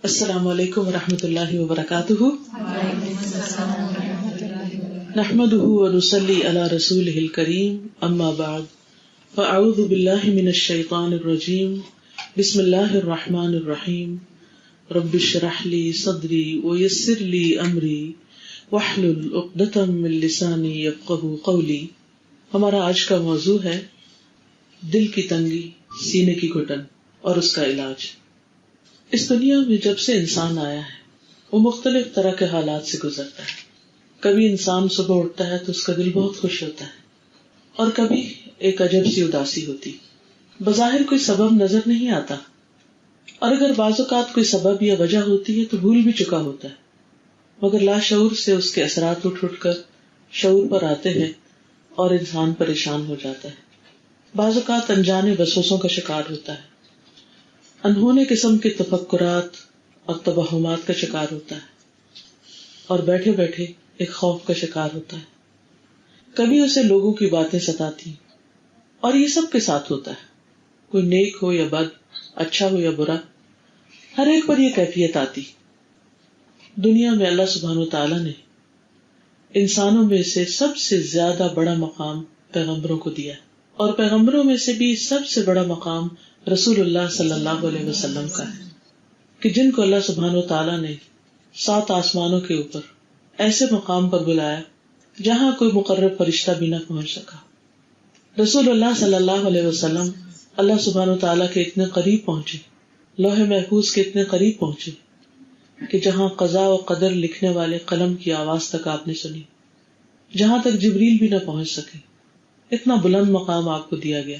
السلام علیکم ورحمۃ اللہ وبرکاتہ. نحمده ونصلي على رسوله الكريم اما بعد فاعوذ باللہ من الشیطان الرجیم. بسم اللہ الرحمن الرحیم. رب اشرح لي صدری ويسر لي امری واحلل عقدۃ من لسانی یفقهوا قولی. ہمارا آج کا موضوع ہے دل کی تنگی، سینے کی گھٹن اور اس کا علاج. اس دنیا میں جب سے انسان آیا ہے وہ مختلف طرح کے حالات سے گزرتا ہے. کبھی انسان صبح اٹھتا ہے تو اس کا دل بہت خوش ہوتا ہے اور کبھی ایک عجب سی اداسی ہوتی. بظاہر کوئی سبب نظر نہیں آتا اور اگر بعض اوقات کوئی سبب یا وجہ ہوتی ہے تو بھول بھی چکا ہوتا ہے، مگر لاشعور سے اس کے اثرات اٹھ کر شعور پر آتے ہیں اور انسان پریشان ہو جاتا ہے. بعض اوقات انجانے وسوسوں کا شکار ہوتا ہے، انہونے قسم کے تفکرات اور توہمات کا شکار ہوتا ہے اور بیٹھے بیٹھے ایک خوف کا شکار ہوتا ہے. کبھی اسے لوگوں کی باتیں ستاتی اور یہ سب کے ساتھ ہوتا ہے، کوئی نیک ہو یا بد، اچھا ہو یا برا، ہر ایک پر یہ کیفیت آتی. دنیا میں اللہ سبحانہ وتعالی نے انسانوں میں سے سب سے زیادہ بڑا مقام پیغمبروں کو دیا اور پیغمبروں میں سے بھی سب سے بڑا مقام رسول اللہ صلی اللہ علیہ وسلم کا ہے کہ جن کو اللہ سبحانہ وتعالی نے 7 آسمانوں کے اوپر ایسے مقام پر بلایا جہاں کوئی مقرب فرشتہ بھی نہ پہنچ سکا. رسول اللہ صلی اللہ علیہ وسلم اللہ سبحانہ وتعالی کے اتنے قریب پہنچے، لوح محفوظ کے اتنے قریب پہنچے کہ جہاں قضاء و قدر لکھنے والے قلم کی آواز تک آپ نے سنی، جہاں تک جبریل بھی نہ پہنچ سکے. اتنا بلند مقام آپ کو دیا گیا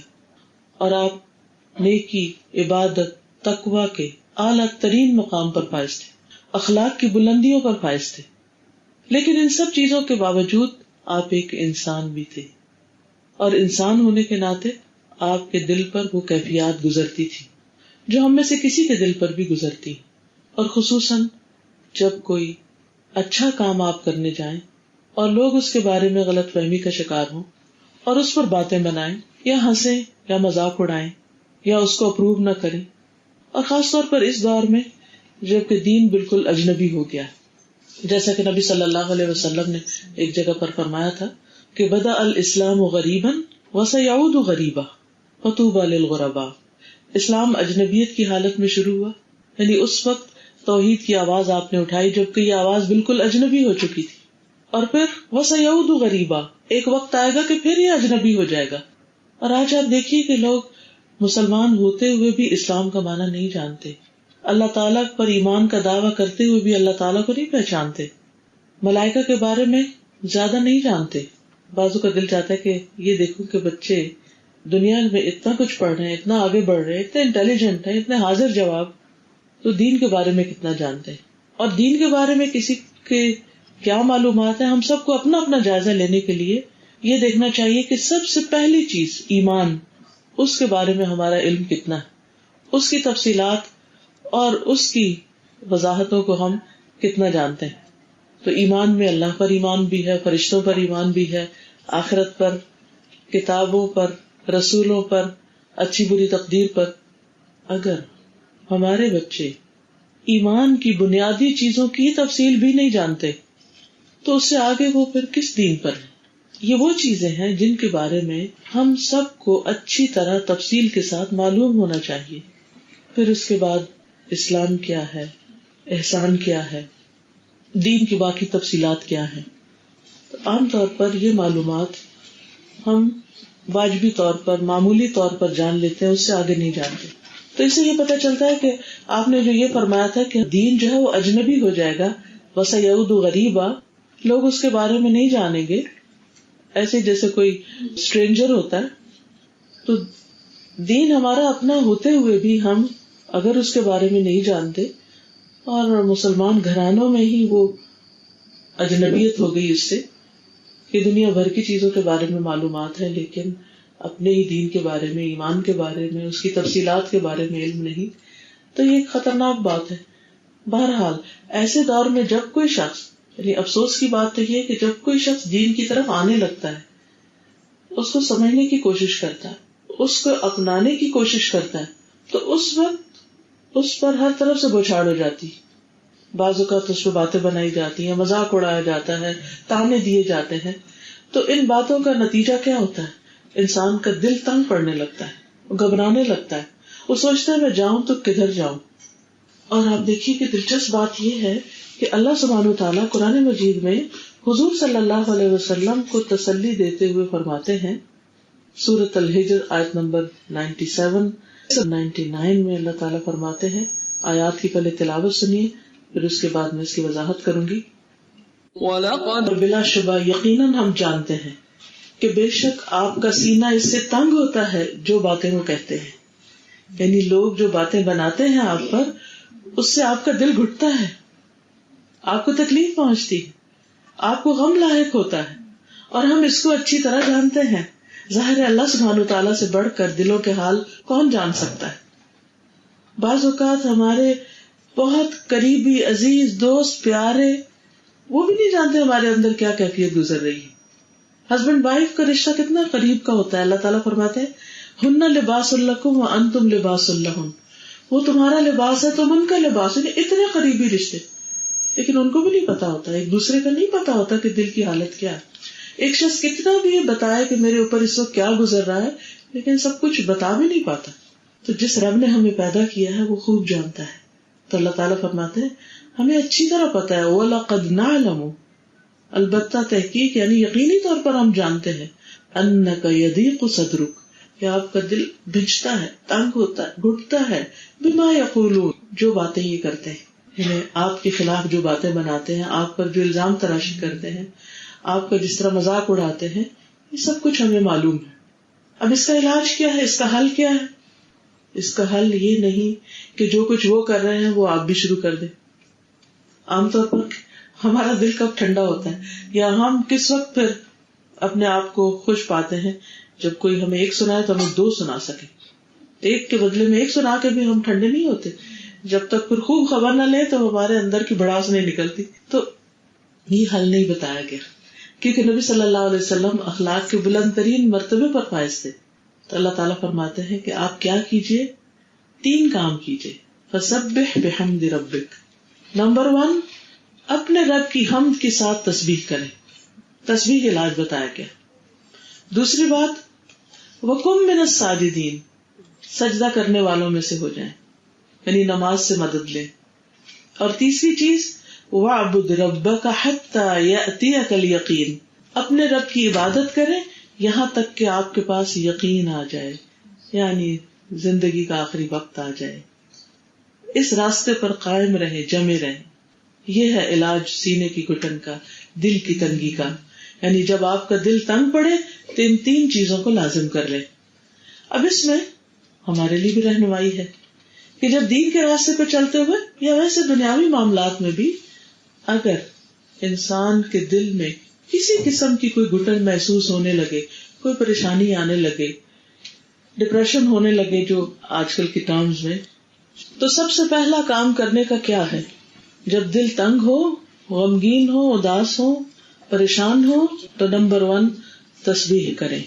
اور آپ نیکی، عبادت، تقوی کے اعلیٰ ترین مقام پر فائز تھے، اخلاق کی بلندیوں پر فائز تھے. لیکن ان سب چیزوں کے باوجود آپ ایک انسان بھی تھے اور انسان ہونے کے ناطے آپ کے دل پر وہ کیفیات گزرتی تھی جو ہم میں سے کسی کے دل پر بھی گزرتی. اور خصوصاً جب کوئی اچھا کام آپ کرنے جائیں اور لوگ اس کے بارے میں غلط فہمی کا شکار ہوں اور اس پر باتیں بنائیں یا ہنسیں یا مذاق اڑائیں یا اس کو اپروو نہ کریں، اور خاص طور پر اس دور میں جب کہ دین بالکل اجنبی ہو گیا، جیسا کہ نبی صلی اللہ علیہ وسلم نے ایک جگہ پر فرمایا تھا کہ بدأ الاسلام غریبا وسیعود غریبا فطوبی للغرباء. اسلام اجنبیت کی حالت میں شروع ہوا، یعنی اس وقت توحید کی آواز آپ نے اٹھائی جبکہ یہ آواز بالکل اجنبی ہو چکی تھی، اور پھر وسیعود غریبا، ایک وقت آئے گا کہ پھر یہ اجنبی ہو جائے گا. اور آج آپ دیکھیے کہ لوگ مسلمان ہوتے ہوئے بھی اسلام کا معنی نہیں جانتے، اللہ تعالیٰ پر ایمان کا دعویٰ کرتے ہوئے بھی اللہ تعالیٰ کو نہیں پہچانتے، ملائکہ کے بارے میں زیادہ نہیں جانتے. بعضوں کا دل چاہتا ہے کہ یہ دیکھو کہ بچے دنیا میں اتنا کچھ پڑھ رہے ہیں، اتنا آگے بڑھ رہے ہیں، اتنے انٹیلیجنٹ ہیں، اتنے حاضر جواب، تو دین کے بارے میں کتنا جانتے ہیں. اور دین کے بارے میں کسی کے کیا معلومات ہیں، ہم سب کو اپنا اپنا جائزہ لینے کے لیے یہ دیکھنا چاہیے کہ سب سے پہلی چیز ایمان، اس کے بارے میں ہمارا علم کتنا ہے، اس کی تفصیلات اور اس کی وضاحتوں کو ہم کتنا جانتے ہیں. تو ایمان میں اللہ پر ایمان بھی ہے، فرشتوں پر ایمان بھی ہے، آخرت پر، کتابوں پر، رسولوں پر، اچھی بری تقدیر پر. اگر ہمارے بچے ایمان کی بنیادی چیزوں کی تفصیل بھی نہیں جانتے تو اس سے آگے وہ پھر کس دین پر ہے؟ یہ وہ چیزیں ہیں جن کے بارے میں ہم سب کو اچھی طرح تفصیل کے ساتھ معلوم ہونا چاہیے. پھر اس کے بعد اسلام کیا ہے، احسان کیا ہے، دین کی باقی تفصیلات کیا ہیں. تو عام طور پر یہ معلومات ہم واجبی طور پر، معمولی طور پر جان لیتے ہیں، اس سے آگے نہیں جانتے. تو اس سے یہ پتہ چلتا ہے کہ آپ نے جو یہ فرمایا تھا کہ دین جو ہے وہ اجنبی ہو جائے گا، وسیعود غریبا، لوگ اس کے بارے میں نہیں جانیں گے، ایسے جیسے کوئی اسٹرینجر ہوتا ہے. تو دین ہمارا اپنا ہوتے ہوئے بھی ہم اگر اس کے بارے میں نہیں جانتے، اور مسلمان گھرانوں میں ہی وہ اجنبیت ہو گئی اس سے کہ دنیا بھر کی چیزوں کے بارے میں معلومات ہے لیکن اپنے ہی دین کے بارے میں، ایمان کے بارے میں، اس کی تفصیلات کے بارے میں علم نہیں، تو یہ ایک خطرناک بات ہے. بہرحال ایسے دور میں جب کوئی شخص، یعنی افسوس کی بات تو یہ کہ جب کوئی شخص دین کی طرف آنے لگتا ہے، اس کو سمجھنے کی کوشش کرتا ہے، اس کو اپنانے کی کوشش کرتا ہے، تو اس وقت اس پر ہر طرف سے بوچھاڑ ہو جاتی. بعض اوقات اس پہ باتیں بنائی جاتی ہیں, مذاق اڑایا جاتا ہے, تانے دیے جاتے ہیں. تو ان باتوں کا نتیجہ کیا ہوتا ہے؟ انسان کا دل تنگ پڑنے لگتا ہے, وہ گھبرانے لگتا ہے, وہ سوچتا ہے میں جاؤں تو کدھر جاؤں. اور آپ دیکھیے کہ دلچسپ بات یہ ہے کہ اللہ سبحانہ وتعالیٰ قرآن مجید میں حضور صلی اللہ علیہ وسلم کو تسلی دیتے ہوئے فرماتے ہیں, سورۃ الحجر آیت نمبر 97-99 میں اللہ تعالیٰ فرماتے ہیں, آیات کی پہلے تلاوت سنیے, پھر اس کے بعد میں اس کی وضاحت کروں گی. اور بلا شبہ یقیناً ہم جانتے ہیں کہ بے شک آپ کا سینہ اس سے تنگ ہوتا ہے جو باتیں وہ کہتے ہیں. یعنی لوگ جو باتیں بناتے ہیں آپ پر, اس سے آپ کا دل گھٹتا ہے, آپ کو تکلیف پہنچتی ہے, آپ کو غم لاحق ہوتا ہے. اور ہم اس کو اچھی طرح جانتے ہیں. ظاہر ہے اللہ سبحانہ وتعالیٰ سے بڑھ کر دلوں کے حال کون جان سکتا ہے. بعض اوقات ہمارے بہت قریبی عزیز دوست پیارے وہ بھی نہیں جانتے ہمارے اندر کیا کیفیت گزر رہی ہے. ہسبینڈ وائف کا رشتہ کتنا قریب کا ہوتا ہے. اللہ تعالیٰ فرماتے ہیں ہن لباس لکم وانتم لباس لہن, وہ تمہارا لباس ہے تم ان کا لباس. اتنے قریبی رشتے, لیکن ان کو بھی نہیں پتا ہوتا, ایک دوسرے کا نہیں پتا ہوتا کہ دل کی حالت کیا ہے. ایک شخص کتنا بھی یہ بتائے کہ میرے اوپر اس وقت کیا گزر رہا ہے, لیکن سب کچھ بتا بھی نہیں پاتا. تو جس رب نے ہمیں پیدا کیا ہے وہ خوب جانتا ہے. تو اللہ تعالیٰ فرماتے ہیں ہمیں اچھی طرح پتا ہے, وَلَقَدْ نَعْلَمُ, البتہ تحقیق یعنی یقینی طور پر ہم جانتے ہیں, أَنَّكَ يَضِيقُ صَدْرُكَ, کہ آپ کا دل بھجتا ہے, تنگ ہوتا ہے, گھٹتا ہے, بِمَا يَقُولُونَ, جو باتیں یہ کرتے ہیں, یعنی آپ کے خلاف جو باتیں بناتے ہیں, آپ پر جو الزام تراشی کرتے ہیں, آپ کا جس طرح مذاق اڑاتے ہیں, یہ سب کچھ ہمیں معلوم ہے. اب اس کا علاج کیا ہے, اس کا حل کیا ہے؟ اس کا حل یہ نہیں کہ جو کچھ وہ کر رہے ہیں وہ آپ بھی شروع کر دیں. عام طور پر ہمارا دل کب ٹھنڈا ہوتا ہے, یا ہم کس وقت پھر اپنے آپ کو خوش پاتے ہیں جب کوئی ہمیں ایک سنائے تو ہمیں دو سنا سکے. ایک کے بدلے میں ایک سنا کے بھی ہم ٹھنڈے نہیں ہوتے. جب تک پھر خوب خبر نہ لے تو ہمارے اندر کی بڑاس نہیں نکلتی. تو یہ حل نہیں بتایا گیا, کیونکہ نبی صلی اللہ علیہ وسلم اخلاق کے بلند ترین مرتبے پر فائز تھے. تو اللہ تعالیٰ فرماتے ہیں کہ آپ کیا کیجئے, 3 کام کیجئے. فسبح بحمد ربک, نمبر 1, اپنے رب کی حمد کے ساتھ تسبیح کریں. تسبیح کا علاج بتایا گیا. دوسری بات, وَقُم مِّنَ السَّاجِدِينَ, سجدہ کرنے والوں میں سے ہو جائیں, یعنی نماز سے مدد لیں. اور تیسری چیز, وَاعْبُدْ رَبَّكَ حَتَّى يَأْتِيَكَ الْيَقِينُ, اپنے رب کی عبادت کریں یہاں تک کہ آپ کے پاس یقین آ جائے, یعنی زندگی کا آخری وقت آ جائے. اس راستے پر قائم رہیں, جمے رہیں. یہ ہے علاج سینے کی گھٹن کا, دل کی تنگی کا. یعنی جب آپ کا دل تنگ پڑے تو ان 3 چیزوں کو لازم کر لیں. اب اس میں ہمارے لیے بھی رہنمائی ہے کہ جب دین کے راستے پہ چلتے ہوئے یا ویسے دنیاوی معاملات میں بھی اگر انسان کے دل میں کسی قسم کی کوئی گھٹن محسوس ہونے لگے, کوئی پریشانی آنے لگے, ڈپریشن ہونے لگے جو آج کل کی ٹرمز میں, تو سب سے پہلا کام کرنے کا کیا ہے؟ جب دل تنگ ہو, غمگین ہو, اداس ہو, پریشان ہو, تو نمبر 1 تسبیح کریں.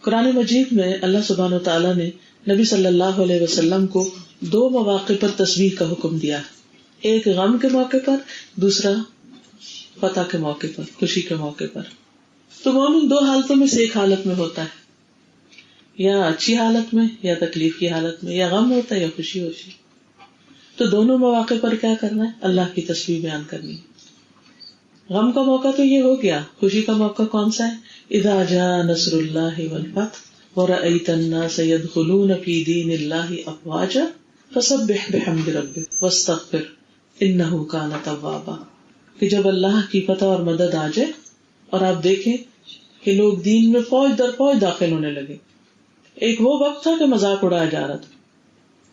قرآن مجید میں اللہ سبحانہ وتعالیٰ نے نبی صلی اللہ علیہ وسلم کو 2 مواقع پر تسبیح کا حکم دیا. ایک غم کے موقع پر, دوسرا فتح کے موقع پر, خوشی کے موقع پر. تو مومن 2 حالتوں میں سے ایک حالت میں ہوتا ہے, یا اچھی حالت میں یا تکلیف کی حالت میں, یا غم ہوتا ہے یا خوشی ہوتی ہے. تو دونوں مواقع پر کیا کرنا ہے؟ اللہ کی تسبیح بیان کرنی. غم کا موقع تو یہ ہو گیا, خوشی کا موقع کون سا ہے؟ اذا جاء نصر اللہ والفتح ورأيت الناس يدخلون في دين الله افواجا فسبح بحمد ربك واستغفر انه كان توابا. کہ جب اللہ کی فتح اور مدد آ جائے اور آپ دیکھیں کہ لوگ دین میں فوج در فوج داخل ہونے لگے. ایک وہ وقت تھا کہ مذاق اڑایا جا رہا تھا,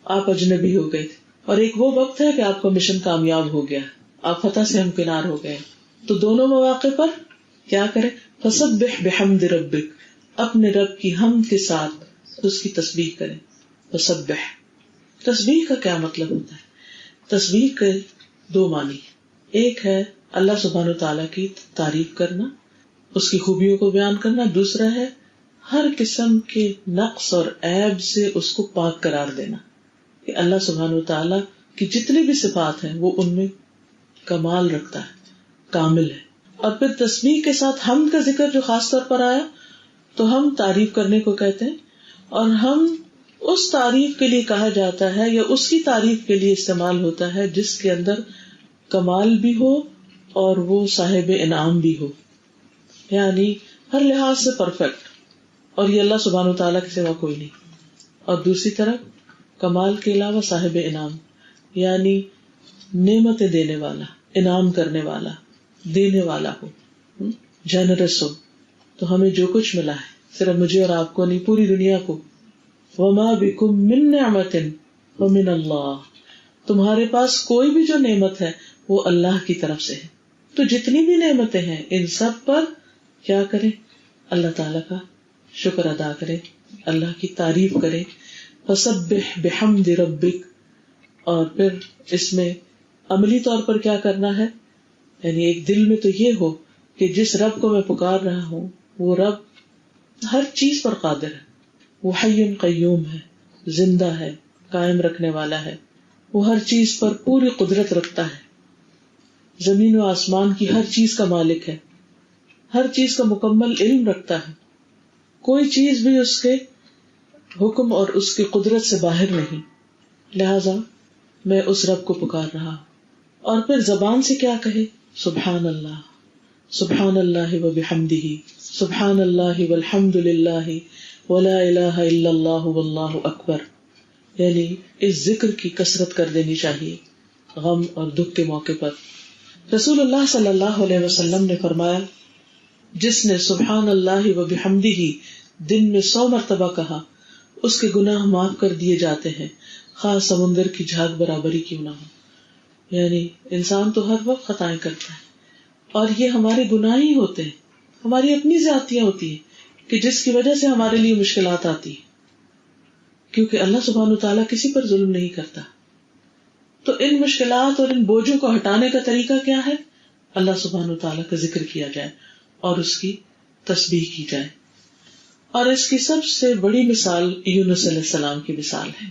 آپ اجنبی ہو گئے تھے, اور ایک وہ وقت ہے کہ آپ کا مشن کامیاب ہو گیا, آپ فتح سے ہمکنار ہو گئے. تو دونوں مواقع پر کیا کریں؟ فسبح بحمد ربک, اپنے رب کی حمد کے ساتھ اس کی تسبیح کریں. فسبح, تسبیح کا کیا مطلب ہوتا ہے؟ تسبیح کے 2 معنی. ایک ہے اللہ سبحانہ وتعالیٰ کی تعریف کرنا, اس کی خوبیوں کو بیان کرنا. دوسرا ہے ہر قسم کے نقص اور عیب سے اس کو پاک قرار دینا. کہ اللہ سبحانہ وتعالیٰ کی جتنی بھی صفات ہیں وہ ان میں کمال رکھتا ہے، کامل ہے. اور پھر تسبیح کے ساتھ حمد کا ذکر جو خاص طور پر آیا تو ہم تعریف کرنے کو کہتے ہیں، اور ہم اس تعریف کے لیے کہا جاتا ہے یا اس کی تعریف کے لیے استعمال ہوتا ہے جس کے اندر کمال بھی ہو اور وہ صاحب انعام بھی ہو، یعنی ہر لحاظ سے پرفیکٹ، اور یہ اللہ سبحانہ وتعالیٰ کے سوا کوئی نہیں. اور دوسری طرف کمال کے علاوہ صاحب انعام، یعنی نعمتیں دینے والا، انعام کرنے والا، دینے والا ہو، جنرس ہو. تو ہمیں جو کچھ ملا ہے صرف مجھے اور آپ کو نہیں، پوری دنیا کو. وما بکم من نعمت فمن اللہ، تمہارے پاس کوئی بھی جو نعمت ہے وہ اللہ کی طرف سے ہے. تو جتنی بھی نعمتیں ہیں ان سب پر کیا کریں؟ اللہ تعالیٰ کا شکر ادا کرے، اللہ کی تعریف کرے. فسبح بحمد ربک، اور پھر اس میں عملی طور پر کیا کرنا ہے، یعنی ایک دل میں تو یہ ہو کہ جس رب کو میں پکار رہا ہوں وہ رب ہر چیز پر قادر ہے، وہ حی قیوم ہے، زندہ ہے، قائم رکھنے والا ہے، وہ ہر چیز پر پوری قدرت رکھتا ہے، زمین و آسمان کی ہر چیز کا مالک ہے، ہر چیز کا مکمل علم رکھتا ہے، کوئی چیز بھی اس کے حکم اور اس کی قدرت سے باہر نہیں. لہذا میں اس رب کو پکار رہا. اور پھر زبان سے کیا کہے؟ سبحان اللہ، سبحان اللہ و بحمدہ، سبحان اللہ والحمد للہ ولا الہ الا اللہ واللہ اکبر. یعنی اس ذکر کی کثرت کر دینی چاہیے غم اور دکھ کے موقع پر. رسول اللہ صلی اللہ علیہ وسلم نے فرمایا، جس نے سبحان اللہ و بحمدہ دن میں 100 مرتبہ کہا اس کے گناہ معاف کر دیے جاتے ہیں، خاص سمندر کی جھاگ برابری کیوں نہ ہو. یعنی انسان تو ہر وقت خطائیں کرتا ہے، اور یہ ہمارے گناہ ہی ہوتے ہیں، ہماری اپنی زیادتیاں ہوتی ہیں کہ جس کی وجہ سے ہمارے لیے مشکلات آتی ہیں، کیونکہ اللہ سبحانہ وتعالیٰ کسی پر ظلم نہیں کرتا. تو ان مشکلات اور ان بوجھوں کو ہٹانے کا طریقہ کیا ہے؟ اللہ سبحانہ وتعالیٰ کا ذکر کیا جائے اور اس کی تسبیح کی جائے. اور اس کی سب سے بڑی مثال یونس علیہ السلام کی مثال ہے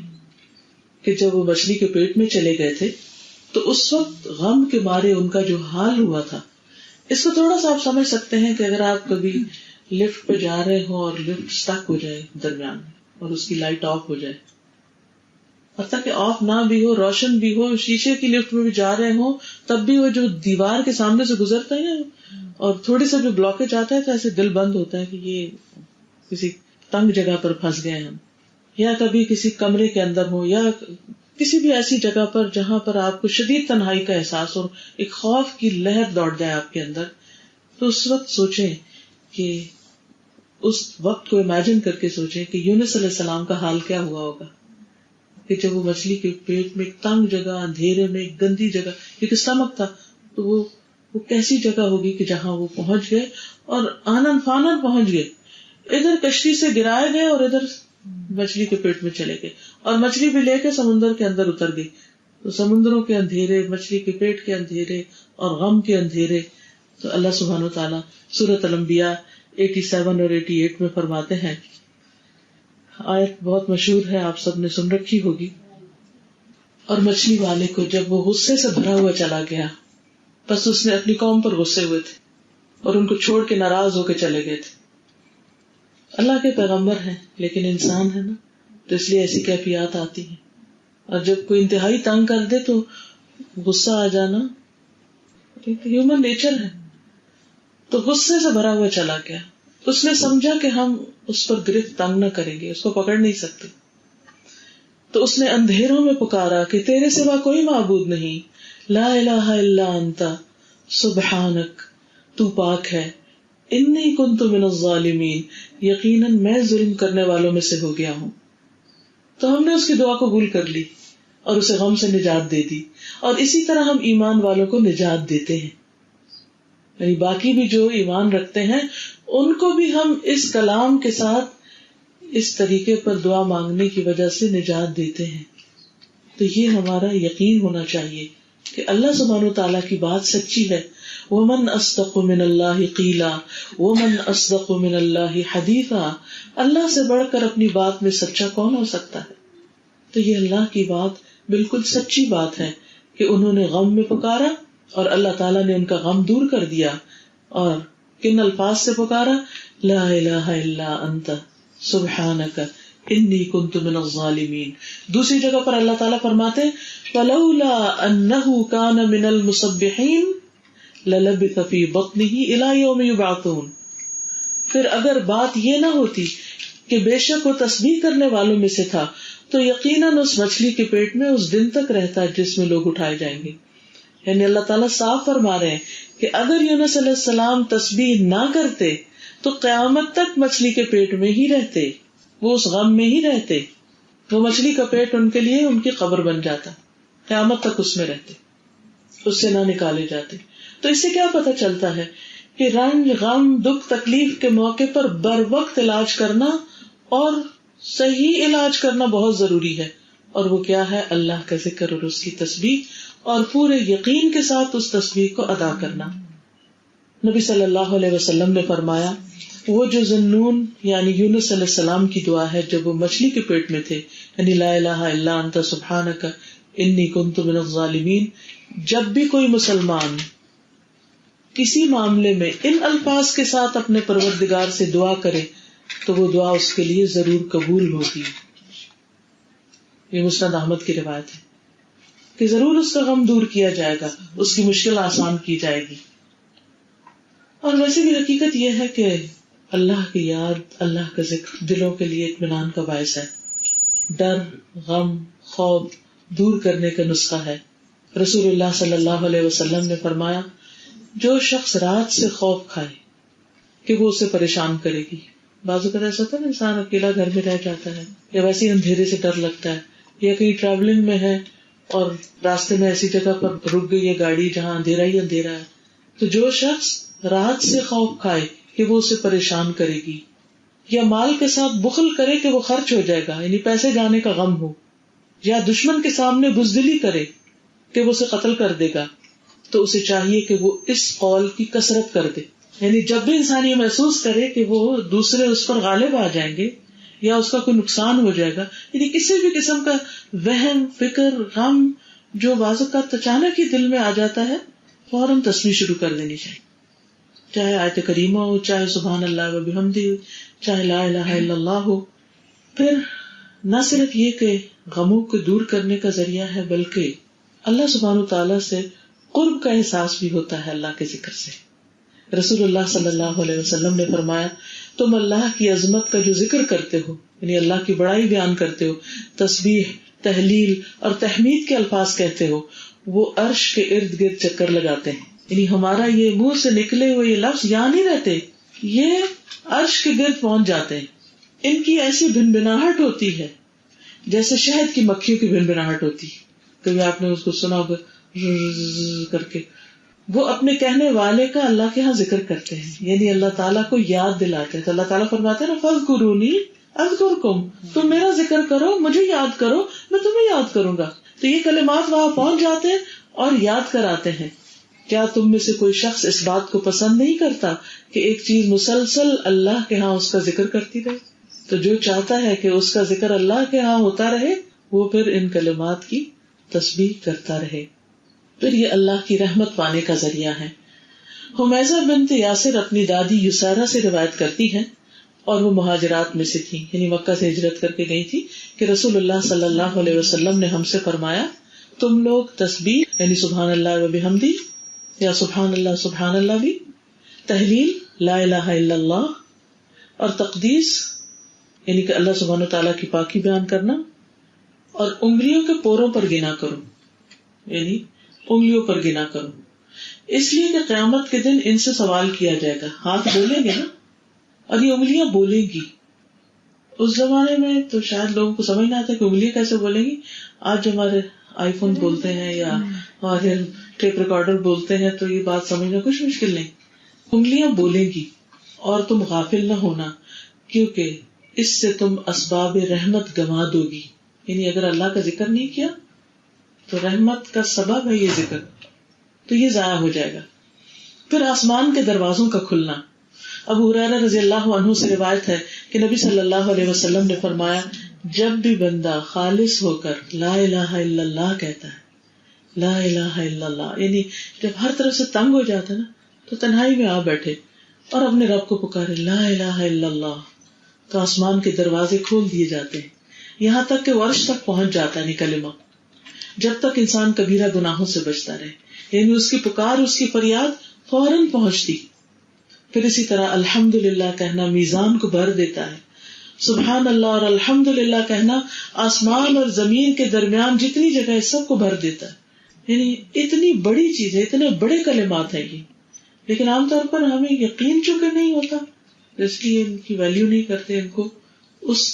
کہ جب وہ مچھلی کے پیٹ میں چلے گئے تھے تو اس وقت غم کے مارے ان کا جو حال ہوا تھا، اس کو تھوڑا سا آپ سمجھ سکتے ہیں کہ اگر آپ کبھی لفٹ پہ جا رہے ہوں اور لفٹ سٹک ہو جائے درمیان میں اور اس کی لائٹ آف ہو جائے، حتیٰ کہ آف نہ بھی ہو، روشن بھی ہو، شیشے کی لفٹ میں بھی جا رہے ہوں، تب بھی وہ جو دیوار کے سامنے سے گزرتا ہے اور تھوڑی سا جو بلاکیج آتا ہے تو ایسے دل بند ہوتا ہے کہ یہ کسی تنگ جگہ پر پھنس گئے ہم، یا کبھی کسی کمرے کے اندر ہو یا کسی بھی ایسی جگہ پر جہاں پر آپ کو شدید تنہائی کا احساس اور ایک خوف کی لہر دوڑ جائے آپ کے اندر. تو اس وقت سوچیں کہ اس وقت کو امیجن کر کے سوچیں کہ یونس علیہ السلام کا حال کیا ہوا ہوگا کہ جب وہ مچھلی کے پیٹ میں ایک تنگ جگہ، اندھیرے میں ایک گندی جگہ، ایک اسٹمک تھا، تو وہ کیسی جگہ ہوگی کہ جہاں وہ پہنچ گئے اور آنن فانن پہنچ گئے، ادھر کشتی سے گرائے گئے اور ادھر مچھلی کے پیٹ میں چلے گئے، اور مچھلی بھی لے کے سمندر کے اندر اتر گئی. تو سمندروں کے اندھیرے، مچھلی کے پیٹ کے اندھیرے اور غم کے اندھیرے. تو اللہ سبحانہ وتعالیٰ سورۃ الانبیاء 87 اور 88 میں فرماتے ہیں، آیت بہت مشہور ہے، آپ سب نے سن رکھی ہوگی. اور مچھلی والے کو جب وہ غصے سے بھرا ہوا چلا گیا، بس اس نے اپنی قوم پر غصے ہوئے تھے اور ان کو چھوڑ کے ناراض ہو کے چلے گئے تھے. اللہ کے پیغمبر ہیں لیکن انسان ہے نا، تو اس لیے ایسی کیفیات آتی ہیں. اور جب کوئی انتہائی تنگ کر دے تو غصہ آ جانا ہیومن نیچر ہے. تو غصے سے بھرا ہوا چلا گیا. اس نے سمجھا کہ ہم اس پر گرفت تنگ نہ کریں گے، اس کو پکڑ نہیں سکتے. تو اس نے اندھیروں میں پکارا کہ تیرے سوا کوئی معبود نہیں، لا الہ الا انت سبحانک، تو پاک ہے، انی کنت من الظالمین، یقیناً میں ظلم کرنے والوں میں سے ہو گیا ہوں. تو ہم نے اس کی دعا قبول کر لی اور اسے غم سے نجات دے دی. اور اسی طرح ہم ایمان والوں کو نجات دیتے ہیں، یعنی باقی بھی جو ایمان رکھتے ہیں ان کو بھی ہم اس کلام کے ساتھ اس طریقے پر دعا مانگنے کی وجہ سے نجات دیتے ہیں. تو یہ ہمارا یقین ہونا چاہیے کہ اللہ سبحانہ وتعالیٰ کی بات سچی ہے. وَمَنْ أَصْدَقُ مِنَ اللَّهِ قِيلًا وَمَنْ أَصْدَقُ مِنَ اللَّهِ حَدِيثًا. اللہ سے بڑھ کر اپنی بات میں سچا کون ہو سکتا ہے؟ تو یہ اللہ کی بات بالکل سچی بات ہے کہ انہوں نے غم میں پکارا اور اللہ تعالیٰ نے ان کا غم دور کر دیا. اور کن الفاظ سے پکارا؟ لا الہ الا انت سبحانک انی کنت من الظالمین. دوسری جگہ پر اللہ تعالیٰ فرماتے فلولا انہ کان من المسبحین للبث فی بطنہ الی یوم یبعثون. پھر اگر بات یہ نہ ہوتی کہ بے شک وہ تسبیح کرنے والوں میں سے تھا تو یقیناً اس مچھلی کے پیٹ میں اس دن تک رہتا جس میں لوگ اٹھائے جائیں گے. یعنی اللہ تعالیٰ صاف فرما رہے ہیں کہ اگر یونس علیہ السلام تسبیح نہ کرتے تو قیامت تک مچھلی کے پیٹ میں ہی رہتے, وہ اس غم میں ہی رہتے. وہ مچھلی کا پیٹ ان کے لیے ان کی قبر بن جاتا, قیامت تک اس میں رہتے, اس سے نہ نکالے جاتے. تو اس سے کیا پتہ چلتا ہے کہ رنج, غم, دکھ, تکلیف کے موقع پر بر وقت علاج کرنا اور صحیح علاج کرنا بہت ضروری ہے. اور وہ کیا ہے؟ اللہ کا ذکر اور اس کی تسبیح, اور پورے یقین کے ساتھ اس تسبیح کو ادا کرنا. نبی صلی اللہ علیہ وسلم نے فرمایا وہ جو ذنون یعنی یونس علیہ السلام کی دعا ہے جب وہ مچھلی کے پیٹ میں تھے, یعنی لا الہ الا انت سبحانک انی کنت من الظالمین, جب بھی کوئی مسلمان کسی معاملے میں ان الفاظ کے ساتھ اپنے پروردگار سے دعا کرے تو وہ دعا اس کے لیے ضرور قبول ہوگی. یہ مسند احمد کی روایت ہے کہ ضرور اس کا غم دور کیا جائے گا, اس کی مشکل آسان کی جائے گی. اور ویسے بھی حقیقت یہ ہے کہ اللہ کی یاد, اللہ کا ذکر دلوں کے لیے اطمینان کا باعث ہے, ڈر, غم, خوف دور کرنے کا نسخہ ہے. رسول اللہ صلی اللہ علیہ وسلم نے فرمایا جو شخص رات سے خوف کھائے کہ وہ اسے پریشان کرے گی, بعض اوقات ایسا ہوتا ہے نا انسان اکیلا گھر میں رہ جاتا ہے یا ویسے ہی اندھیرے سے ڈر لگتا ہے, یا کہیں ٹریولنگ میں ہے اور راستے میں ایسی جگہ پر رک گئی ہے گاڑی جہاں اندھیرا ہی اندھیرا ہے, تو جو شخص رات سے خوف کھائے کہ وہ اسے پریشان کرے گی, یا مال کے ساتھ بخل کرے کہ وہ خرچ ہو جائے گا یعنی پیسے جانے کا غم ہو, یا دشمن کے سامنے بزدلی کرے کہ وہ اسے قتل کر دے گا, تو اسے چاہیے کہ وہ اس قول کی کثرت کر دے. یعنی جب بھی انسان یہ محسوس کرے کہ وہ دوسرے اس پر غالب آ جائیں گے یا اس کا کوئی نقصان ہو جائے گا, یعنی کسی بھی قسم کا وہم, فکر, غم جو بعض اوقات اچانک ہی دل میں آ جاتا ہے, فوراً تسبیح شروع کر دینی چاہیے, چاہے آیت کریمہ ہو, چاہے سبحان اللہ و بحمدہ ہو, چاہے لا الہ الا اللہ ہو. پھر نہ صرف یہ کہ غموں کو دور کرنے کا ذریعہ ہے بلکہ اللہ سبحانہ تعالیٰ سے قرب کا احساس بھی ہوتا ہے اللہ کے ذکر سے. رسول اللہ صلی اللہ علیہ وسلم نے فرمایا تم اللہ کی عظمت کا جو ذکر کرتے ہو یعنی اللہ کی بڑائی بیان کرتے ہو, تسبیح, تحلیل اور تحمید کے الفاظ کہتے ہو, وہ عرش کے ارد گرد چکر لگاتے ہیں. یعنی ہمارا یہ منہ سے نکلے ہوئے یہ لفظ یہاں نہیں رہتے, یہ عرش کے گرد پہنچ جاتے ہیں. ان کی ایسی بھنبھناہٹ ہوتی ہے جیسے شہد کی مکھیوں کی بھنبھناہٹ ہوتی ہے. کبھی آپ نے اس کو سنا ہوگا کر کے, وہ اپنے کہنے والے کا اللہ کے ہاں ذکر کرتے ہیں, یعنی اللہ تعالیٰ کو یاد دلاتے ہیں. تو اللہ تعالیٰ فرماتے ہیں نا فاذکرونی اذکرکم, تم میرا ذکر کرو, مجھے یاد کرو, میں تمہیں یاد کروں گا. تو یہ کلمات وہاں پہنچ جاتے ہیں اور یاد کراتے ہیں. کیا تم میں سے کوئی شخص اس بات کو پسند نہیں کرتا کہ ایک چیز مسلسل اللہ کے ہاں اس کا ذکر کرتی رہے؟ تو جو چاہتا ہے کہ اس کا ذکر اللہ کے ہاں ہوتا رہے وہ پھر ان کلمات کی تسبیح کرتا رہے. پھر یہ اللہ کی رحمت پانے کا ذریعہ ہے. حمیزہ بنت یاسر اپنی دادی یسارہ سے روایت کرتی ہیں اور وہ مہاجرات میں سے تھی, یعنی مکہ سے ہجرت کر کے گئی تھی, کہ رسول اللہ صلی اللہ علیہ وسلم نے ہم سے فرمایا تم لوگ تسبیح یعنی سبحان اللہ و بحمدہ یا سبحان اللہ بھی, تحلیل لا الہ الا اللہ, اور تقدیس یعنی کہ اللہ سبحانہ تعالیٰ کی پاکی بیان کرنا, اور انگلیوں کے پوروں پر گنا کرو یعنی انگلیوں پر گنا کرو, اس لیے کہ قیامت کے دن ان سے سوال کیا جائے گا. ہاتھ بولیں گے نا اور یہ انگلیاں بولیں گی. اس زمانے میں تو شاید لوگوں کو سمجھ نہ آتا کہ انگلیاں کیسے بولیں گی. آج جو ہمارے آئی فون بولتے ہیں یا ہمارے ٹیپ ریکارڈر بولتے ہیں تو یہ بات سمجھنا کچھ مشکل نہیں. انگلیاں بولیں گی اور تم غافل نہ ہونا کیونکہ اس سے تم اسباب رحمت گنوا دو گی. یعنی اگر اللہ کا ذکر نہیں کیا تو رحمت کا سبب ہے یہ ذکر, تو یہ ضائع ہو جائے گا. پھر آسمان کے دروازوں کا کھلنا. ابو ہریرہ رضی اللہ عنہ سے روایت ہے کہ نبی صلی اللہ علیہ وسلم نے فرمایا جب بھی بندہ خالص ہو کر لا الہ الا اللہ کہتا ہے، لا الہ الا اللہ، یعنی جب ہر طرف سے تنگ ہو جاتا ہے نا تو تنہائی میں آ بیٹھے اور اپنے رب کو پکارے لا الہ الا اللہ، تو آسمان کے دروازے کھول دیے جاتے ہیں، یہاں تک کہ عرش تک پہنچ جاتا ہے کلمہ، جب تک انسان کبیرہ گناہوں سے بچتا رہے، یعنی اس کی پکار، اس کی فریاد فوراً پہنچتی. پھر اسی طرح الحمدللہ کہنا میزان کو بھر دیتا ہے. سبحان اللہ اور الحمدللہ کہنا آسمان اور زمین کے درمیان جتنی جگہ ہے سب کو بھر دیتا ہے. یعنی اتنی بڑی چیز ہے، اتنے بڑے کلمات ہیں یہ، لیکن عام طور پر ہمیں یقین چونکہ نہیں ہوتا، اس لیے ان کی ویلیو نہیں کرتے، ان کو اس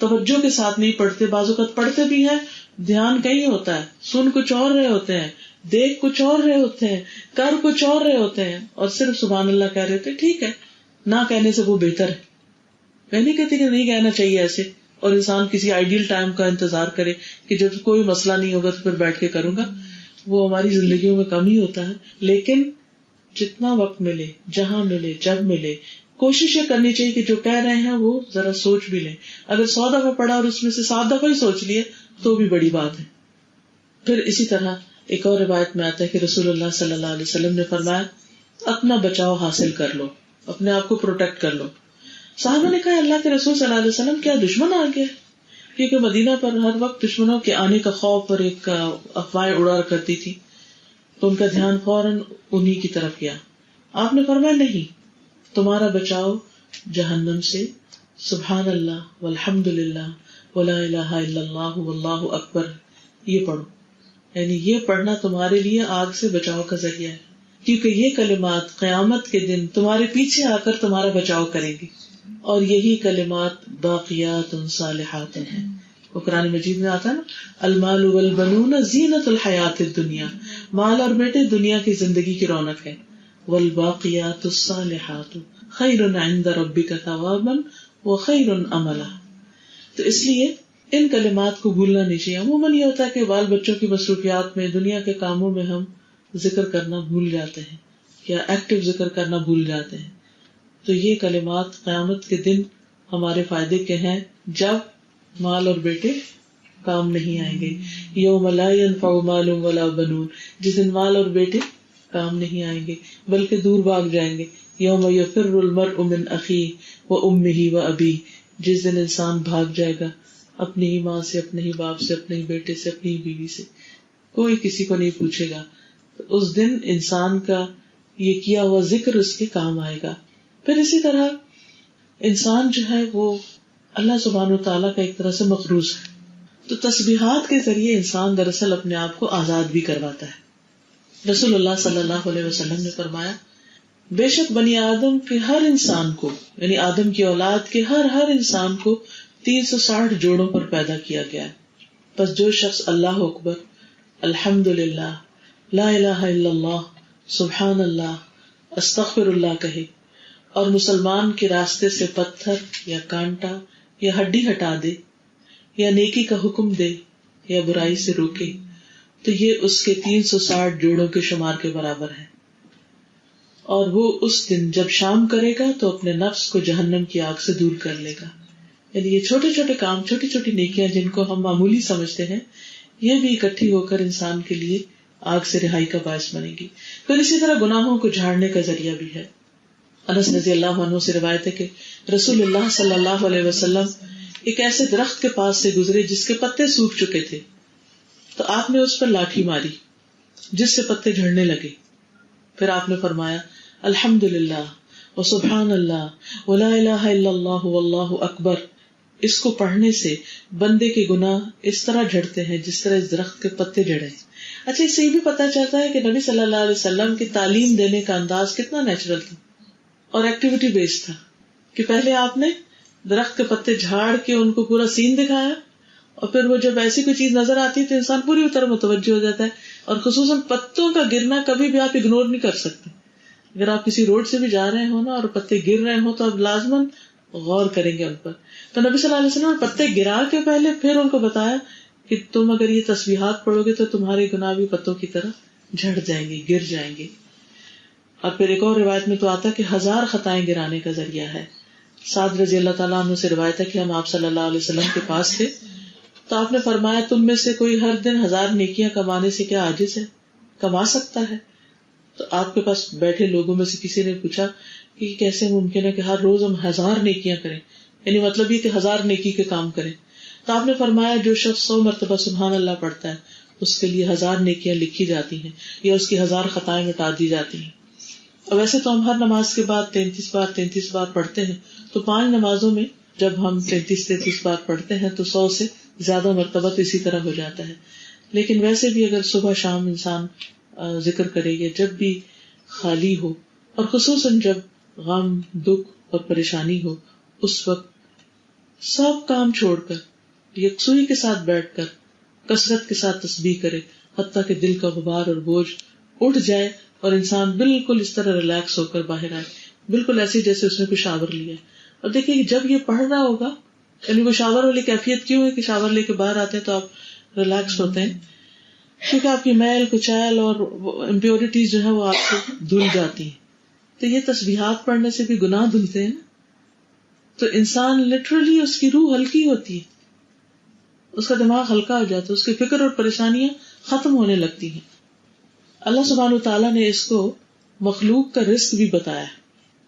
توجہ کے ساتھ نہیں پڑھتے. بعض اوقات پڑھتے بھی ہیں، دھیان کہیں ہوتا ہے، سن کچھ اور رہے ہوتے ہیں، دیکھ کچھ اور رہے ہوتے ہیں، کر کچھ اور رہے ہوتے ہیں، اور صرف سبحان اللہ کہہ رہے ہوتے ہیں. ٹھیک ہے، نہ کہنے سے وہ بہتر ہے. میں نہیں کہتی کہ نہیں کہنا چاہیے ایسے، اور انسان کسی آئیڈیل ٹائم کا انتظار کرے کہ جب کوئی مسئلہ نہیں ہوگا تو پھر بیٹھ کے کروں گا، وہ ہماری زندگیوں میں کم ہی ہوتا ہے. لیکن جتنا وقت ملے، جہاں ملے، جب ملے، کوشش یہ کرنی چاہیے کہ جو کہہ رہے ہیں وہ ذرا سوچ بھی لیں. اگر 100 دفعہ پڑھا اور اس میں سے 7 دفعہ ہی سوچ لیے تو بھی بڑی بات ہے. پھر اسی طرح ایک اور روایت میں آتا ہے کہ رسول اللہ صلی اللہ علیہ وسلم نے فرمایا اپنا بچاؤ حاصل کر لو، اپنے آپ کو پروٹیکٹ کر لو. صحابہ نے کہا اللہ کے رسول صلی اللہ علیہ وسلم کیا دشمن آ گیا؟ کیونکہ مدینہ پر ہر وقت دشمنوں کے آنے کا خوف پر ایک افواہیں اڑا کرتی تھی، تو ان کا دھیان فوراً انہی کی طرف گیا. آپ نے فرمایا نہیں، تمہارا بچاؤ جہنم سے سبحان اللہ والحمد للہ ولا الہ الا اللہ واللہ اکبر یہ پڑھو. یعنی یہ پڑھنا تمہارے لیے آگ سے بچاؤ کا ذریعہ ہے، کیونکہ یہ کلمات قیامت کے دن تمہارے پیچھے آ کر تمہارا بچاؤ کریں گے. اور یہی کلمات باقیات صالحات ہیں. وہ قرآن مجید میں آتا ہے نا المال والبنون زینت الحیات الدنیا، مال اور بیٹے دنیا کی زندگی کی رونق ہے. والباقیات الصالحات خیر عند ربک ثوابا وخیر عملا. تو اس لیے ان کلمات کو بھولنا نہیں چاہیے. عموماً یہ ہوتا ہے کہ بال بچوں کی مصروفیات میں، دنیا کے کاموں میں ہم ذکر کرنا بھول جاتے ہیں یا ایکٹیو ذکر کرنا بھول جاتے ہیں. تو یہ کلمات قیامت کے دن ہمارے فائدے کے ہیں جب مال اور بیٹے کام نہیں آئیں گے. یوم لا ينفع مال ولا بنون، جس دن مال اور بیٹے کام نہیں آئیں گے بلکہ دور بھاگ جائیں گے. یوم یفر المرء من اخیہ وامہ وابیہ، جس دن انسان بھاگ جائے گا اپنی ہی ماں سے، اپنے ہی باپ سے، اپنے ہی بیٹے سے، اپنی ہی بیوی سے، کوئی کسی کو نہیں پوچھے گا. اس دن انسان کا یہ کیا ہوا ذکر اس کے کام آئے گا. پھر اسی طرح انسان جو ہے وہ اللہ سبحانہ وتعالیٰ کا ایک طرح سے مقروض ہے، تو تسبیحات کے ذریعے انسان دراصل اپنے آپ کو آزاد بھی کرواتا ہے. رسول اللہ صلی اللہ علیہ وسلم نے فرمایا بے شک بنی آدم کے ہر انسان کو، یعنی آدم کی اولاد کے ہر انسان کو 360 جوڑوں پر پیدا کیا گیا ہے. بس جو شخص اللہ اکبر، الحمدللہ، لا الہ الا اللہ، سبحان اللہ، استغفر اللہ کہے اور مسلمان کے راستے سے پتھر یا کانٹا یا ہڈی ہٹا دے یا نیکی کا حکم دے یا برائی سے روکے، تو یہ اس کے 360 جوڑوں کے شمار کے برابر ہے. اور وہ اس دن جب شام کرے گا تو اپنے نفس کو جہنم کی آگ سے دور کر لے گا. یعنی یہ چھوٹے چھوٹے کام، چھوٹی چھوٹی نیکیاں جن کو ہم معمولی سمجھتے ہیں، یہ بھی اکٹھی ہو کر انسان کے لیے آگ سے رہائی کا باعث بنے گی. پھر اسی طرح گناہوں کو جھاڑنے کا ذریعہ بھی ہے. انس رضی اللہ عنہ سے روایت ہے کہ رسول اللہ صلی اللہ علیہ وسلم ایک ایسے درخت کے پاس سے گزرے جس کے پتے سوکھ چکے تھے، تو آپ نے اس پر لاٹھی ماری جس سے پتے جھڑنے لگے. پھر آپ نے فرمایا الحمدللہ وسبحان اللہ ولا الہ الا اللہ واللہ اکبر. اس کو پڑھنے سے بندے کے گناہ اس طرح جھڑتے ہیں جس طرح اس درخت کے پتے جھڑے. اچھا، اس سے یہ بھی پتہ چلتا ہے کہ نبی صلی اللہ علیہ وسلم کی تعلیم دینے کا انداز کتنا نیچرل تھا اور ایکٹیویٹی بیسڈ تھا، کہ پہلے آپ نے درخت کے پتے جھاڑ کے ان کو پورا سین دکھایا، اور پھر وہ جب ایسی کوئی چیز نظر آتی ہے تو انسان پوری طرح متوجہ ہو جاتا ہے. اور خصوصاً پتوں کا گرنا کبھی بھی آپ اگنور نہیں کر سکتے. اگر آپ کسی روڈ سے بھی جا رہے ہو نا اور پتے گر رہے ہو تو آپ لازماً غور کریں گے ان پر. تو نبی صلی اللہ علیہ وسلم نے پتے گرا کے پہلے پھر ان کو بتایا کہ تم اگر یہ تسبیحات پڑھو گے تو تمہارے گناہ بھی پتوں کی طرح جھڑ جائیں گے، گر جائیں گے. اور پھر ایک اور روایت میں تو آتا ہے کہ 1000 خطائیں گرانے کا ذریعہ ہے. سعد رضی اللہ تعالیٰ عنہ سے روایت ہے کہ ہم آپ صلی اللہ علیہ وسلم کے پاس تھے تو آپ نے فرمایا تم میں سے کوئی ہر دن 1000 نیکیاں کمانے سے کیا عاجز ہے، کما سکتا ہے؟ تو آپ کے پاس بیٹھے لوگوں میں سے کسی نے پوچھا کہ کیسے ممکن ہے کہ ہر روز ہم 1000 نیکیاں کریں، یعنی مطلب یہ کہ 1000 نیکی کے کام کریں. تو آپ نے فرمایا جو شخص 100 مرتبہ سبحان اللہ پڑھتا ہے اس کے لیے 1000 نیکیاں لکھی جاتی ہیں یا اس کی 1000 خطائیں مٹا دی جاتی ہیں. اور ویسے تو ہم ہر نماز کے بعد 33 بار پڑھتے ہیں، تو 5 نمازوں میں جب ہم 33 بار پڑھتے ہیں تو 100 سے زیادہ مرتبہ تو اسی طرح ہو جاتا ہے. لیکن ویسے بھی اگر صبح شام انسان ذکر کرے گا جب بھی خالی ہو، اور خصوصاً جب غم دکھ اور پریشانی ہو، اس وقت سب کام چھوڑ کر یکسوئی کے ساتھ بیٹھ کر کثرت کے ساتھ تسبیح کرے، حتیٰ کہ دل کا غبار اور بوجھ اٹھ جائے اور انسان بالکل اس طرح ریلیکس ہو کر باہر آئے، بالکل ایسے جیسے اس نے کوئی شاور لیا. اور دیکھیے کہ جب یہ پڑھ رہا ہوگا، یعنی وہ شاور والی کیفیت کیوں ہے کہ شاور لے کے باہر آتے ہیں تو آپ ریلیکس ہوتے ہیں، کیونکہ آپ کی میل کچیل اور امپیورٹیز جو ہے وہ آپ سے دھل جاتی ہیں. تو یہ تسبیحات پڑھنے سے بھی گناہ دھلتے ہیں، تو انسان لٹرلی اس کی روح ہلکی ہوتی ہے، اس کا دماغ ہلکا ہو جاتا ہے، اس کی فکر اور پریشانیاں ختم ہونے لگتی ہیں. اللہ سبحانہ وتعالیٰ نے اس کو مخلوق کا رزق بھی بتایا.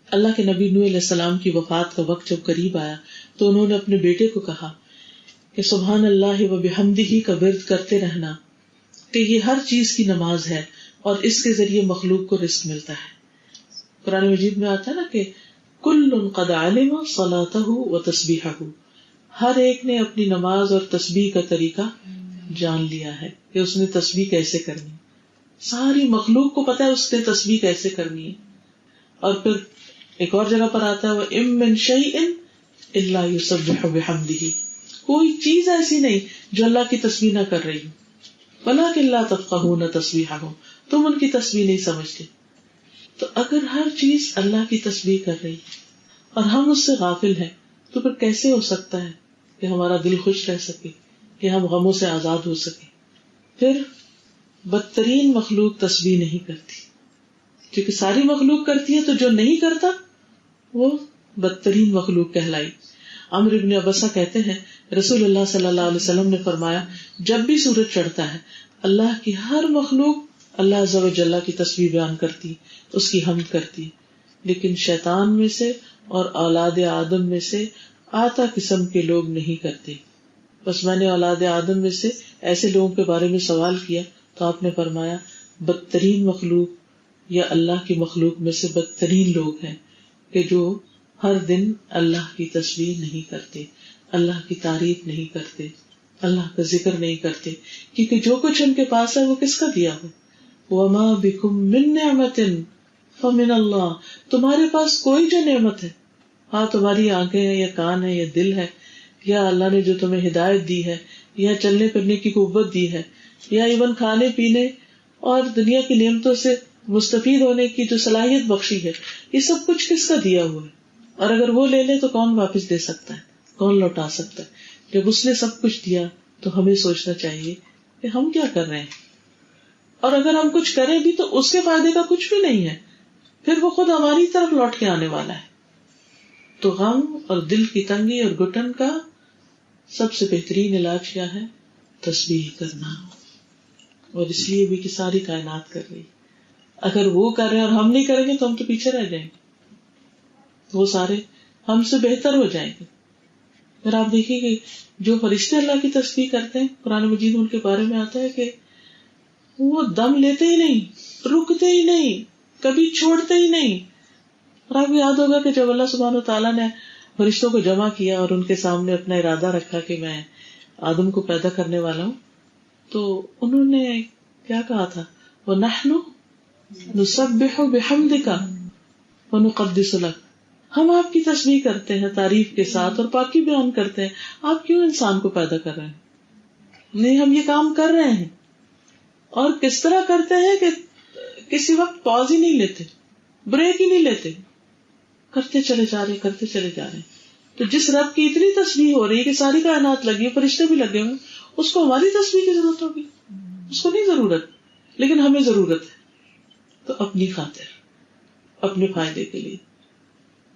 اللہ کے نبی نوح علیہ السلام کی وفات کا وقت جب قریب آیا تو انہوں نے اپنے بیٹے کو کہا کہ سبحان اللہ و بحمدہ کا ورد کرتے رہنا، کہ یہ ہر چیز کی نماز ہے اور اس کے ذریعے مخلوق کو رزق ملتا ہے. قرآن مجید میں آتا ہے نا کہ کل قد علم صلاتہ و تسبیحہ، ہر ایک نے اپنی نماز اور تسبیح کا طریقہ جان لیا ہے کہ اس نے تسبیح کیسے کرنی. ساری مخلوق کو پتا ہے اس نے تسبیح کیسے کرنی ہے. اور پھر ایک اور جگہ پر آتا ہے وَإِن مِّن شَيْءٍ إِلَّا يُسَبِّحُ بِحَمْدِهِ، کوئی چیز ایسی نہیں جو اللہ کی تسبیح نہ کر رہی ہو. وَلَٰكِن لَّا تَفْقَهُونَ تَسْبِيحَهُمْ، تم ان کی تسبیح نہیں سمجھتے. تو اگر ہر چیز اللہ کی تسبیح کر رہی اور ہم اس سے غافل ہیں تو پھر کیسے ہو سکتا ہے کہ ہمارا دل خوش رہ سکے، کہ ہم غموں سے آزاد ہو سکے. پھر بدترین مخلوق تسبیح نہیں کرتی، کیونکہ ساری مخلوق کرتی ہے تو جو نہیں کرتا وہ بدترین مخلوق کہلائی. عمرو بن ابسہ کہتے ہیں رسول اللہ صلی اللہ علیہ وسلم نے فرمایا جب بھی سورج چڑھتا ہے اللہ کی ہر مخلوق اللہ عز و جل کی تسبیح بیان کرتی، اس کی حمد کرتی، لیکن شیطان میں سے اور اولاد آدم میں سے آتا قسم کے لوگ نہیں کرتے. بس میں نے اولاد آدم میں سے ایسے لوگوں کے بارے میں سوال کیا تو آپ نے فرمایا بدترین مخلوق یا اللہ کی مخلوق میں سے بدترین لوگ ہیں کہ جو ہر دن اللہ کی تسبیح نہیں کرتے، اللہ کی تعریف نہیں کرتے، اللہ کا ذکر نہیں کرتے، کیونکہ جو کچھ ان کے پاس ہے وہ کس کا دیا ہو. وَمَا بِكُم مِّن نِّعْمَةٍ فَمِنَ اللَّهِ، تمہارے پاس کوئی جو نعمت ہے، ہاں تمہاری آنکھیں ہیں یا کان ہے یا دل ہے، یا اللہ نے جو تمہیں ہدایت دی ہے یا چلنے پھرنے کی قوت دی ہے یا ایون کھانے پینے اور دنیا کی نعمتوں سے مستفید ہونے کی جو صلاحیت بخشی ہے، یہ سب کچھ کس کا دیا ہوا ہے. اور اگر وہ لے لے تو کون واپس دے سکتا ہے، کون لوٹا سکتا ہے. جب اس نے سب کچھ دیا تو ہمیں سوچنا چاہیے کہ ہم کیا کر رہے ہیں، اور اگر ہم کچھ کریں بھی تو اس کے فائدے کا کچھ بھی نہیں ہے، پھر وہ خود ہماری طرف لوٹ کے آنے والا ہے. تو غم اور دل کی تنگی اور گھٹن کا سب سے بہترین علاج کیا ہے؟ تسبیح کرنا. اور اس لیے بھی کہ ساری کائنات کر رہی، اگر وہ کر رہے ہیں اور ہم نہیں کریں گے تو ہم تو پیچھے رہ جائیں گے، وہ سارے ہم سے بہتر ہو جائیں گے. پھر آپ دیکھیے کہ جو فرشتے اللہ کی تسبیح کرتے ہیں قرآن مجید ان کے بارے میں آتا ہے کہ وہ دم لیتے ہی نہیں، رکتے ہی نہیں، کبھی چھوڑتے ہی نہیں. اور آپ کو یاد ہوگا کہ جب اللہ سبحانہ وتعالیٰ نے فرشتوں کو جمع کیا اور ان کے سامنے اپنا ارادہ رکھا کہ میں آدم کو پیدا کرنے والا ہوں، تو انہوں نے کیا کہا تھا؟ وَنَحْنُ نُسَبِّحُ بِحَمْدِكَ وَنُقَدِّسُ لَكَ، ہم آپ کی تسبیح کرتے ہیں تعریف کے ساتھ اور پاکی بیان کرتے ہیں. آپ کیوں انسان کو پیدا کر رہے ہیں؟ نہیں، ہم یہ کام کر رہے ہیں. اور کس طرح کرتے ہیں کہ کسی وقت پاز ہی نہیں لیتے، بریک ہی نہیں لیتے، کرتے چلے جا رہے، کرتے چلے جا رہے. تو جس رب کی اتنی تسبیح ہو رہی ہے کہ ساری کائنات لگی ہے، فرشتے بھی لگے ہوئے، اس کو ہماری تسبیح کی ضرورت ہوگی؟ اس کو نہیں ضرورت، لیکن ہمیں ضرورت ہے. تو اپنی خاطر، اپنے فائدے کے لیے.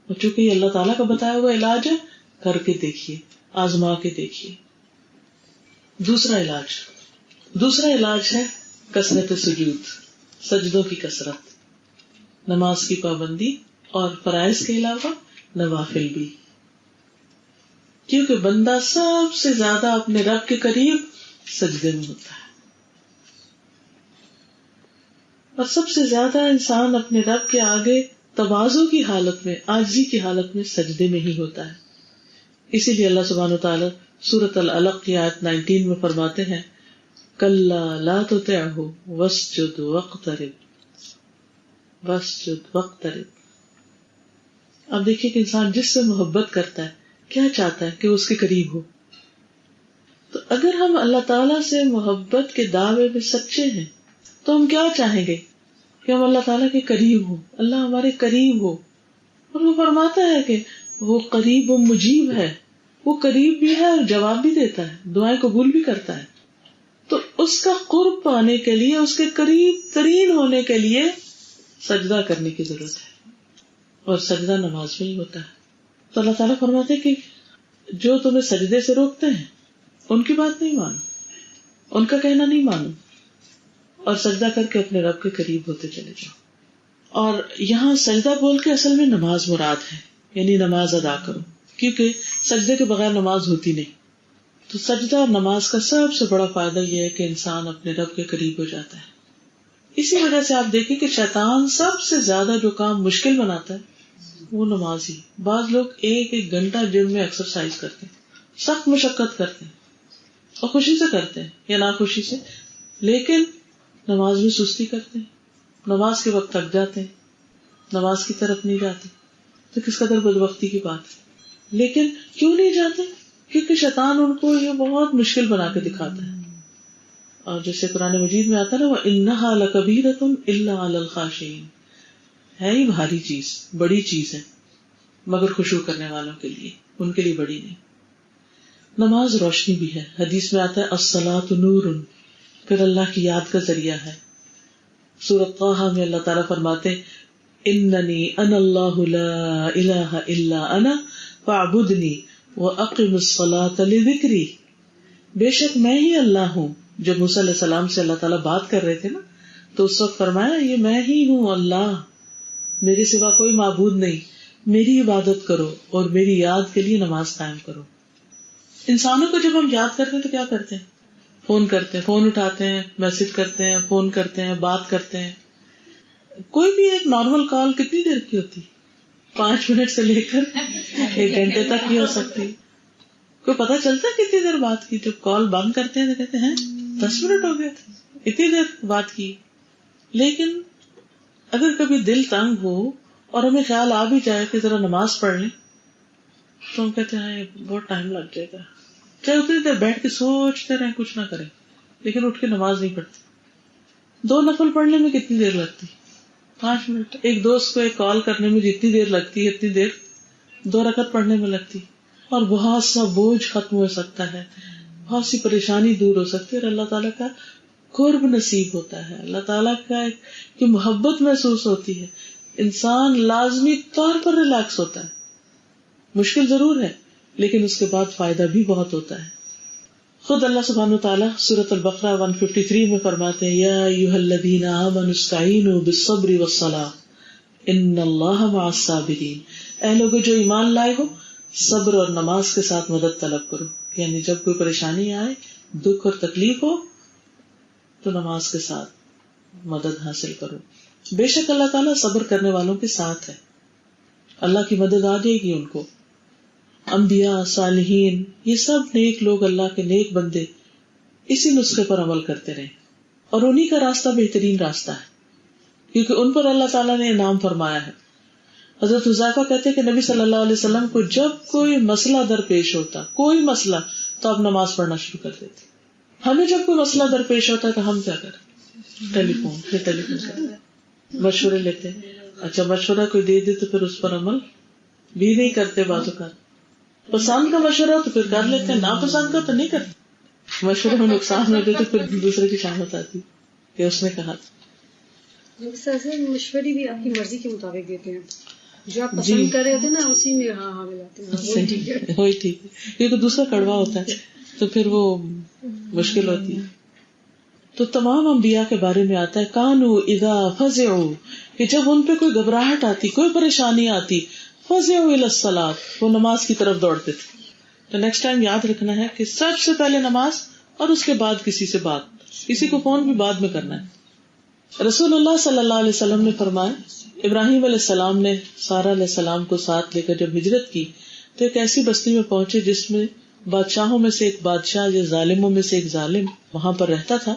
اور چونکہ یہ اللہ تعالیٰ کا بتایا ہوا علاج ہے، کر کے دیکھیے، آزما کے دیکھیے. دوسرا علاج ہے کثرت سجود، سجدوں کی کثرت، نماز کی پابندی اور فرائض کے علاوہ نوافل بھی. کیونکہ بندہ سب سے زیادہ اپنے رب کے قریب سجدے میں ہوتا ہے، اور سب سے زیادہ انسان اپنے رب کے آگے تواضع کی حالت میں، عاجزی کی حالت میں سجدے میں ہی ہوتا ہے. اسی لیے اللہ سبحانہ وتعالی سورۃ العلق کی آیت 19 میں فرماتے ہیں کلا لا تطعہ واسجد واقترب. اب دیکھیے کہ انسان جس سے محبت کرتا ہے کیا چاہتا ہے کہ اس کے قریب ہو. تو اگر ہم اللہ تعالیٰ سے محبت کے دعوے میں سچے ہیں تو ہم کیا چاہیں گے کہ ہم اللہ تعالیٰ کے قریب ہوں، اللہ ہمارے قریب ہو. اور وہ فرماتا ہے کہ وہ قریب و مجیب ہے، وہ قریب بھی ہے اور جواب بھی دیتا ہے، دعائیں قبول بھی کرتا ہے. تو اس کا قرب پانے کے لیے، اس کے قریب ترین ہونے کے لیے سجدہ کرنے کی ضرورت ہے، اور سجدہ نماز میں ہی ہوتا ہے. تو اللہ تعالیٰ فرماتے ہیں کہ جو تمہیں سجدے سے روکتے ہیں ان کی بات نہیں مانو، ان کا کہنا نہیں مانو، اور سجدہ کر کے اپنے رب کے قریب ہوتے چلے جاؤ. اور یہاں سجدہ بول کے اصل میں نماز مراد ہے، یعنی نماز ادا کرو، کیونکہ سجدے کے بغیر نماز ہوتی نہیں. تو سجدہ اور نماز کا سب سے بڑا فائدہ یہ ہے کہ انسان اپنے رب کے قریب ہو جاتا ہے. اسی وجہ سے آپ دیکھیں کہ شیطان سب سے زیادہ جو کام مشکل بناتا ہے وہ نماز ہی. بعض لوگ ایک گھنٹہ جم میں ایکسرسائز کرتے ہیں، سخت مشقت کرتے ہیں اور خوشی سے کرتے ہیں یا ناخوشی سے، لیکن نماز میں سستی کرتے ہیں، نماز کے وقت تھک جاتے ہیں، نماز کی طرف نہیں جاتے. تو کس قدر بدبختی کی بات ہے. لیکن کیوں نہیں جاتے؟ کیونکہ شیطان ان کو یہ بہت مشکل بنا کے دکھاتا ہے. اور جیسے قرآن مجید میں آتا ہے نا وَإِنَّهَا لَكَبِيرَةٌ إِلَّا عَلَى الْخَاشِعِينَ، ہے ہی بھاری چیز، بڑی چیز ہے، مگر خشوع کرنے والوں کے لیے، ان کے لیے بڑی نہیں. نماز روشنی بھی ہے. حدیث میں آتا ہے الصلاۃ نور، پھر اللہ کی یاد کا ذریعہ ہے. سورۃ طٰہٰ میں اللہ تعالیٰ فرماتے اننی انا اللہ لا الہ الا انا فاعبدنی واقم الصلاۃ لذکری. بے شک میں ہی اللہ ہوں. جب موسیٰ علیہ السلام سے اللہ تعالیٰ بات کر رہے تھے نا تو اس وقت فرمایا یہ میں ہی ہوں اللہ، میرے سوا کوئی معبود نہیں، میری عبادت کرو اور میری یاد کے لیے نماز قائم کرو. انسانوں کو جب ہم یاد کرتے ہیں تو کیا کرتے ہیں؟ فون کرتے ہیں، فون اٹھاتے ہیں، میسج کرتے ہیں، فون کرتے ہیں، بات کرتے ہیں. کوئی بھی ایک نارمل کال کتنی دیر کی ہوتی؟ 5 منٹ سے لے کر 1 گھنٹے تک بھی ہو سکتی. کوئی پتہ چلتا ہے کتنی دیر بات کی؟ جب کال بند کرتے ہیں تو کہتے ہیں 10 منٹ ہو گئے تھے، اتنی دیر بات کی. لیکن اگر کبھی دل تنگ ہو اور ہمیں خیال آ بھی جائے کہ ذرا نماز پڑھ لیں تو ہم کہتے ہیں بہت ٹائم لگ جائے گا، چاہے اتنی دیر بیٹھ کے سوچتے رہیں، کچھ نہ کریں، لیکن اٹھ کے نماز نہیں پڑھتے. 2 نفل پڑھنے میں کتنی دیر لگتی؟ 5 منٹ. ایک دوست کو ایک کال کرنے میں جتنی دیر لگتی ہے اتنی دیر 2 رکعت پڑھنے میں لگتی. اور بہت سا بوجھ ختم ہو سکتا ہے، بہت سی پریشانی دور ہو سکتی ہے، اور اللہ تعالیٰ کا قرب نصیب ہوتا ہے، اللہ تعالیٰ کا کہ محبت محسوس ہوتی ہے. انسان لازمی طور پر ریلیکس ہوتا ہے. مشکل ضرور ہے لیکن اس کے بعد فائدہ بھی بہت ہوتا ہے. خود اللہ سبحانہ وتعالیٰ سورۃ البقرہ 153 میں فرماتے ہیں یا ایھا الذین آمنوا استعینوا بالصبر والصلاۃ ان اللہ مع الصابرین. اے لوگو جو ایمان لائے ہو، صبر اور نماز کے ساتھ مدد طلب کرو. یعنی جب کوئی پریشانی آئے، دکھ اور تکلیف ہو تو نماز کے ساتھ مدد حاصل کرو. بے شک اللہ تعالیٰ صبر کرنے والوں کے ساتھ ہے، اللہ کی مدد آ جائے گی ان کو. انبیاء، صالحین، یہ سب نیک لوگ، اللہ کے نیک بندے اسی نسخے پر عمل کرتے رہے، اور انہی کا راستہ بہترین راستہ ہے کیونکہ ان پر اللہ تعالیٰ نے انعام فرمایا ہے. حضرت حذیفہ کہتے کہ نبی صلی اللہ علیہ وسلم کو جب کوئی مسئلہ درپیش ہوتا، کوئی مسئلہ، تو آپ نماز پڑھنا شروع کر دیتے. ہمیں جب کوئی مسئلہ درپیش ہوتا ہے تو ہم کیا کریں؟ ٹیلی فون کرتے، مشورے لیتے. اچھا مشورہ کوئی دے دے تو پھر اس پر عمل بھی نہیں کرتے. بعض اوقات پسند کا مشورہ تو پھر کر لیتے ہیں، ناپسند کا تو نہیں کرتے. مشورے میں نقصان ہوتے تو پھر دوسرے کی شامت آتی کہ اس نے کہا. مشورے بھی آپ کی مرضی کے مطابق دیتے ہیں. جو آپ پسند کر رہے تھے نا اسی میں ہاں ہاں ملاتے ہیں، وہی ٹھیک ہے، کیونکہ دوسرا کڑوا ہوتا ہے تو پھر وہ مشکل ہوتی ہے. تو تمام انبیاء کے بارے میں آتا ہے کانوا اذا فزعوا، کہ جب ان پہ کوئی گھبراہٹ آتی، کوئی پریشانی آتی، فزعوا الی الصلاۃ، وہ نماز کی طرف دوڑتے تھے. تو نیکسٹ ٹائم یاد رکھنا ہے کہ سب سے پہلے نماز اور اس کے بعد کسی سے بات، کسی کو فون بھی بعد میں کرنا ہے. رسول اللہ صلی اللہ علیہ وسلم نے فرمایا ابراہیم علیہ السلام نے سارہ علیہ السلام کو ساتھ لے کر جب ہجرت کی تو ایک ایسی بستی میں پہنچے جس میں بادشاہوں میں سے ایک بادشاہ یا ظالموں میں سے ایک ظالم وہاں پر رہتا تھا.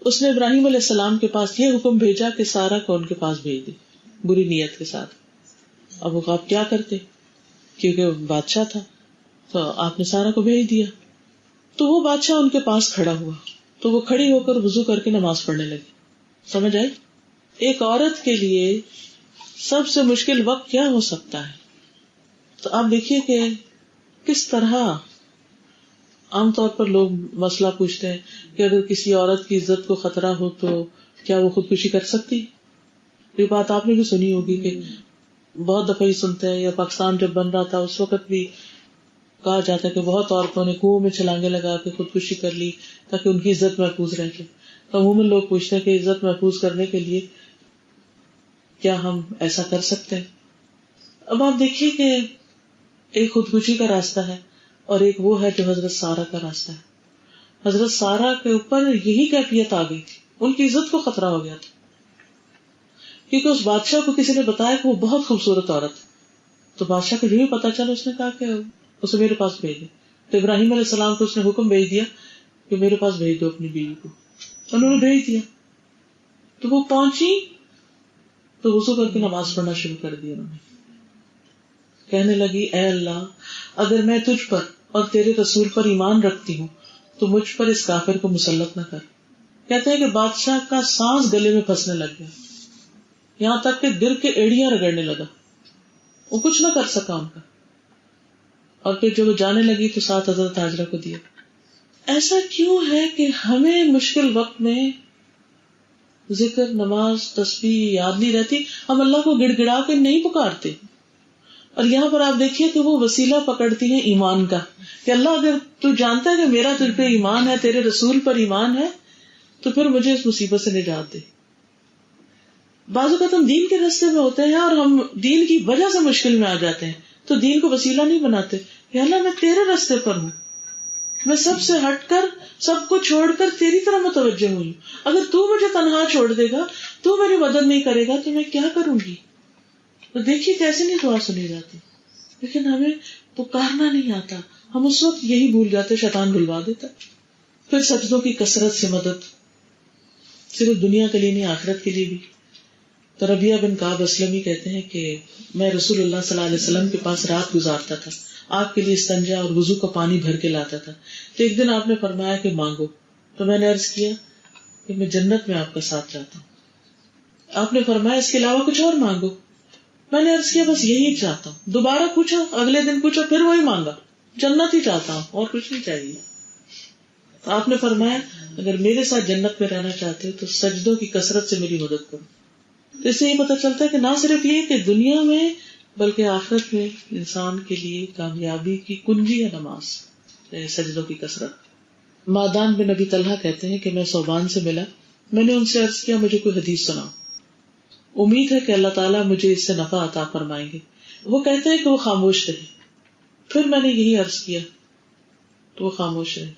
اس نے ابراہیم علیہ السلام کے پاس یہ حکم بھیجا کہ سارہ کو ان کے پاس بھیج دے، بری نیت کے ساتھ. اب وہ آپ کیا کرتے، کیونکہ بادشاہ تھا تو آپ نے سارہ کو بھیج دیا. تو وہ بادشاہ ان کے پاس کھڑا ہوا تو وہ کھڑی ہو کر وضو کر کے نماز پڑھنے لگی. سمجھ آئی؟ ایک عورت کے لیے سب سے مشکل وقت کیا ہو سکتا ہے. تو آپ دیکھیے کہ کس طرح عام طور پر لوگ مسئلہ پوچھتے ہیں کہ اگر کسی عورت کی عزت کو خطرہ ہو تو کیا وہ خودکشی کر سکتی. یہ بات آپ نے بھی سنی ہوگی کہ بہت دفعہ ہی سنتے ہیں، یا پاکستان جب بن رہا تھا اس وقت بھی کہا جاتا ہے کہ بہت عورتوں نے کنویں میں چھلانگے لگا کے خودکشی کر لی تاکہ ان کی عزت محفوظ رہ جائے. تو عموماً لوگ پوچھتے ہیں کہ عزت محفوظ کرنے کے لیے کیا ہم ایسا کر سکتے ہیں. اب آپ دیکھیے کہ ایک خودکشی کا راستہ ہے اور ایک وہ ہے جو حضرت سارہ کا راستہ ہے. حضرت سارہ کے اوپر یہی کیفیت آ گئی تھی، ان کی عزت کو خطرہ ہو گیا تھا کیونکہ اس بادشاہ کو کسی نے بتایا کہ وہ بہت خوبصورت عورت ہے. تو بادشاہ کو جو بھی پتا چلا اس نے کہا کہ اسے میرے پاس بھیج دے. تو ابراہیم علیہ السلام کو اس نے حکم بھیج دیا کہ میرے پاس بھیج دو اپنی بیوی کو. انہوں نے بھیج دیا تو وہ پہنچی تو وضو کر کے نماز پڑھنا شروع کر دیا. انہوں نے کہنے لگی اے اللہ، اگر میں تجھ پر اور تیرے رسول پر ایمان رکھتی ہوں تو مجھ پر اس کافر کو مسلط نہ کر. کہتے ہیں کہ بادشاہ کا سانس گلے میں پھنسنے لگ گیا، یہاں تک کہ گر کے ایڑیاں رگڑنے لگا، وہ کچھ نہ کر سکا ان کا. اور پھر جب وہ جانے لگی تو ساتھ حضرت ہاجرہ کو دیا. ایسا کیوں ہے کہ ہمیں مشکل وقت میں ذکر، نماز، تسبیح یاد نہیں رہتی، ہم اللہ کو گڑ گڑا کے نہیں پکارتے. اور یہاں پر آپ دیکھیے کہ وہ وسیلہ پکڑتی ہیں ایمان کا کہ اللہ اگر تو جانتا ہے کہ میرا تجھ پہ ایمان ہے، تیرے رسول پر ایمان ہے، تو پھر مجھے اس مصیبت سے نجات دے. بعض اوقات ہم دین کے راستے میں ہوتے ہیں اور ہم دین کی وجہ سے مشکل میں آ جاتے ہیں تو دین کو وسیلہ نہیں بناتے کہ اللہ میں تیرے راستے پر ہوں، میں سب سے ہٹ کر، سب کو چھوڑ کر تیری طرح متوجہ ہوئی. اگر تو مجھے تنہا چھوڑ دے گا، تو میری مدد نہیں کرے گا تو میں کیا کروں گی. تو دیکھیے کیسے نہیں دعا سنی جاتی. لیکن ہمیں پکارنا نہیں آتا، ہم اس وقت یہی بھول جاتے، شیطان بھلوا دیتا. پھر سجدوں کی کثرت سے مدد، صرف دنیا کے لیے نہیں آخرت کے لیے بھی. تو ربیہ بن کعب اسلمی کہتے ہیں کہ میں رسول اللہ صلی اللہ علیہ وسلم کے پاس رات گزارتا تھا، آپ کے لیے استنجا اور وضو کا پانی بھر کے لاتا تھا. تو ایک دن آپ نے فرمایا کہ مانگو. تو میں نے عرض کیا کہ میں جنت میں آپ کا ساتھ چاہتا ہوں. آپ نے فرمایا اس کے علاوہ کچھ اور مانگو. میں نے عرض کیا بس یہی چاہتا ہوں. دوبارہ پوچھا، اگلے دن پوچھا، پھر وہی مانگا، جنت ہی چاہتا ہوں اور کچھ نہیں چاہیے. تو آپ نے فرمایا اگر میرے ساتھ جنت میں رہنا چاہتے ہو تو سجدوں کی کثرت سے میری مدد کرو. تو اس سے یہ پتہ چلتا ہے کہ نہ صرف یہ کہ دنیا میں بلکہ آخرت میں انسان کے لیے کامیابی کی کنجی ہے نماز، سجدوں کی کثرت. مادان بن ابی طلحہ کہتے ہیں کہ میں صوبان سے ملا، میں نے ان سے عرض کیا مجھے کوئی حدیث سناؤ، امید ہے کہ اللہ تعالیٰ مجھے اس سے نفع عطا فرمائیں گے. وہ کہتے ہیں کہ وہ خاموش رہے. پھر میں نے یہی عرض کیا تو وہ خاموش رہے.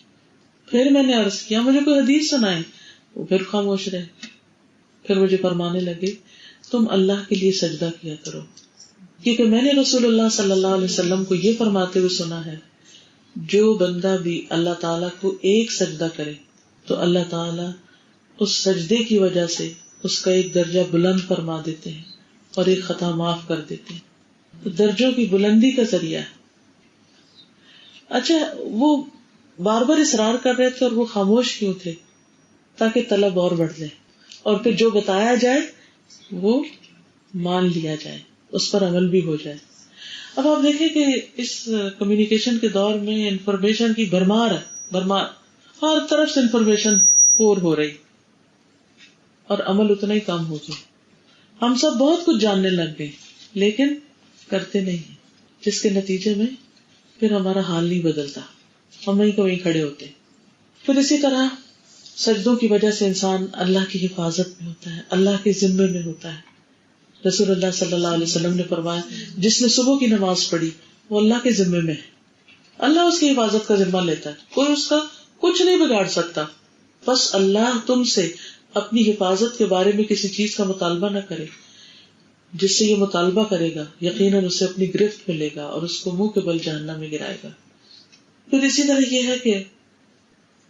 پھر میں نے عرض کیا مجھے کوئی حدیث سنائے، وہ پھر خاموش رہے. پھر مجھے فرمانے لگے تم اللہ کے لیے سجدہ کیا کرو، کیونکہ میں نے رسول اللہ صلی اللہ علیہ وسلم کو یہ فرماتے ہوئے سنا ہے جو بندہ بھی اللہ تعالیٰ کو ایک سجدہ کرے تو اللہ تعالیٰ اس سجدے کی وجہ سے اس کا ایک درجہ بلند فرما دیتے ہیں اور ایک خطا معاف کر دیتے ہیں. تو درجوں کی بلندی کا ذریعہ ہے. اچھا وہ بار بار اصرار کر رہے تھے اور وہ خاموش کیوں تھے؟ تاکہ طلب اور بڑھ جائے اور پھر جو بتایا جائے وہ مان لیا جائے، اس پر عمل بھی ہو جائے. اب آپ دیکھیں کہ اس کمیونیکیشن کے دور میں انفارمیشن کی بھرمار ہر طرف سے انفارمیشن پور ہو رہی اور عمل اتنا ہی کم ہو گیا. ہم سب بہت کچھ جاننے لگ گئے لیکن کرتے نہیں ہیں، جس کے نتیجے میں پھر ہمارا حال نہیں بدلتا، ہم وہیں کا وہیں کھڑے ہوتے ہیں۔ پھر اسی طرح سجدوں کی وجہ سے انسان اللہ کی حفاظت میں ہوتا ہے، اللہ کے ذمے میں ہوتا ہے۔ رسول اللہ صلی اللہ علیہ وسلم نے فرمایا جس نے صبح کی نماز پڑھی وہ اللہ کے ذمے میں ہے، اللہ اس کی حفاظت کا ذمہ لیتا ہے، کوئی اس کا کچھ نہیں بگاڑ سکتا۔ بس اللہ تم سے اپنی حفاظت کے بارے میں کسی چیز کا مطالبہ نہ کرے، جس سے یہ مطالبہ کرے گا یقیناً اسے اپنی گرفت میں لے گا اور اس کو منہ کے بل جہنم میں گرائے گا۔ پھر اسی طرح یہ ہے کہ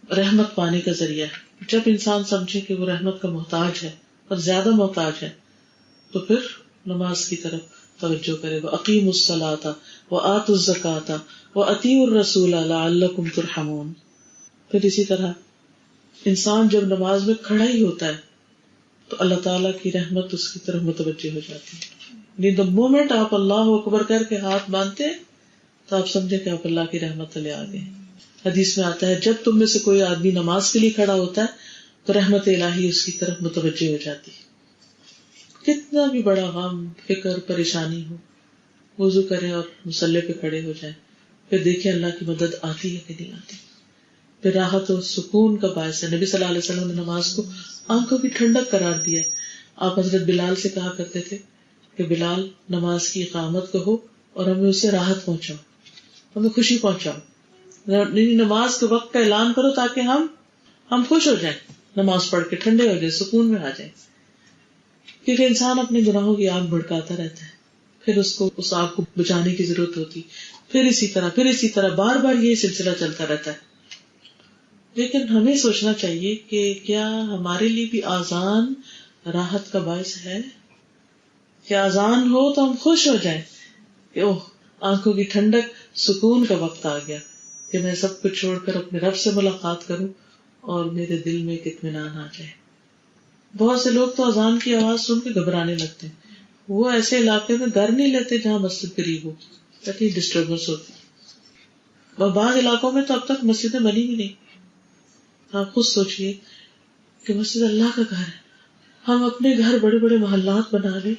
رحمت پانے کا ذریعہ ہے، جب انسان سمجھے کہ وہ رحمت کا محتاج ہے اور زیادہ محتاج ہے تو پھر نماز کی طرف توجہ کرے گا۔ اقیموا الصلاۃ وآتوا الزکاۃ وأطیعوا الرسول لعلکم ترحمون۔ پھر اسی طرح انسان جب نماز میں کھڑا ہی ہوتا ہے تو اللہ تعالیٰ کی رحمت اس کی طرف متوجہ ہو جاتی ہے۔ دا مومنٹ آپ اللہ اکبر کر کے ہاتھ باندھتے ہیں تو آپ سمجھے کہ آپ اللہ کی رحمت تلے آ گئے۔ حدیث میں آتا ہے جب تم میں سے کوئی آدمی نماز کے لیے کھڑا ہوتا ہے تو رحمت الہی اس کی طرف متوجہ ہو جاتی ہے۔ کتنا بھی بڑا غم، فکر، پریشانی ہو، وضو کریں اور مصلی پہ کھڑے ہو جائیں، پھر دیکھیں اللہ کی مدد آتی ہے کہ نہیں آتی، پھر راحت و سکون کا باعث ہے۔ نبی صلی اللہ علیہ وسلم نے نماز کو آنکھوں کی ٹھنڈک قرار دیا۔ آپ حضرت بلال سے کہا کرتے تھے کہ بلال نماز کی اقامت کہو اور ہمیں اسے راحت پہنچاؤ، ہمیں خوشی پہنچاؤ، نماز کے وقت کا اعلان کرو تاکہ ہم خوش ہو جائیں، نماز پڑھ کے ٹھنڈے ہو جائیں، سکون میں آ جائیں۔ کیونکہ انسان اپنے گناہوں کی آگ بھڑکاتا رہتا ہے، پھر اس کو اس آگ کو بجھانے کی ضرورت ہوتی، پھر اسی طرح بار بار یہ سلسلہ چلتا رہتا ہے۔ لیکن ہمیں سوچنا چاہیے کہ کیا ہمارے لیے بھی آذان راحت کا باعث ہے؟ کہ آذان ہو تو ہم خوش ہو جائیں کہ اوہ آنکھوں کی ٹھنڈک، سکون کا وقت آ گیا کہ میں سب کچھ چھوڑ کر اپنے رب سے ملاقات کروں اور میرے دل میں ایک اطمینان آ جائے۔ بہت سے لوگ تو اذان کی آواز سن کے گھبرانے لگتے ہیں، وہ ایسے علاقے میں گھر نہیں لیتے جہاں مسجد قریب ہو، تاکہ ڈسٹربنس ہوتی۔ اور بعض علاقوں میں تو اب تک مسجدیں بنی بھی نہیں۔ آپ خود سوچئے کہ مسجد اللہ کا گھر ہے، ہم اپنے گھر بڑے بڑے محلات بنا لیں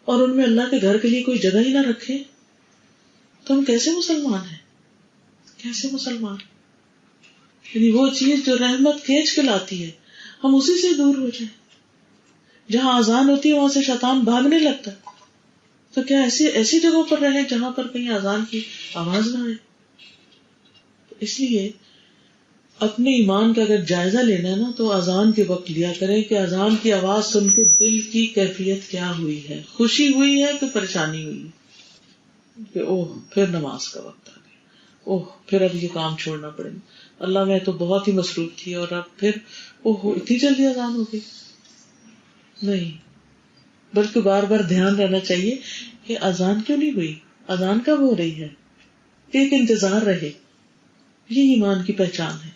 اور ان میں اللہ کے گھر کے لیے کوئی جگہ ہی نہ رکھیں تو ہم کیسے مسلمان ہیں؟ کیسے مسلمان؟ یعنی وہ چیز جو رحمت کھینچ کے لاتی ہے ہم اسی سے دور ہو جائیں۔ جہاں اذان ہوتی ہے وہاں سے شیطان بھاگنے لگتا ہے، تو کیا ایسی جگہوں پر رہیں جہاں پر کہیں اذان کی آواز نہ آئے؟ اس لیے اپنے ایمان کا اگر جائزہ لینا ہے نا تو اذان کے وقت لیا کریں کہ اذان کی آواز سن کے دل کی کیفیت کیا ہوئی ہے، خوشی ہوئی ہے کہ پریشانی ہوئی کہ اوہ پھر نماز کا وقت آ گیا، اوہ پھر اب یہ کام چھوڑنا پڑے گا، اللہ میں تو بہت ہی مصروف تھی اور اب پھر اوہ اتنی جلدی اذان ہو گئی۔ نہیں، بلکہ بار بار دھیان رہنا چاہیے کہ اذان کیوں نہیں ہوئی، اذان کب ہو رہی ہے، ایک انتظار رہے۔ یہ ایمان کی پہچان ہے۔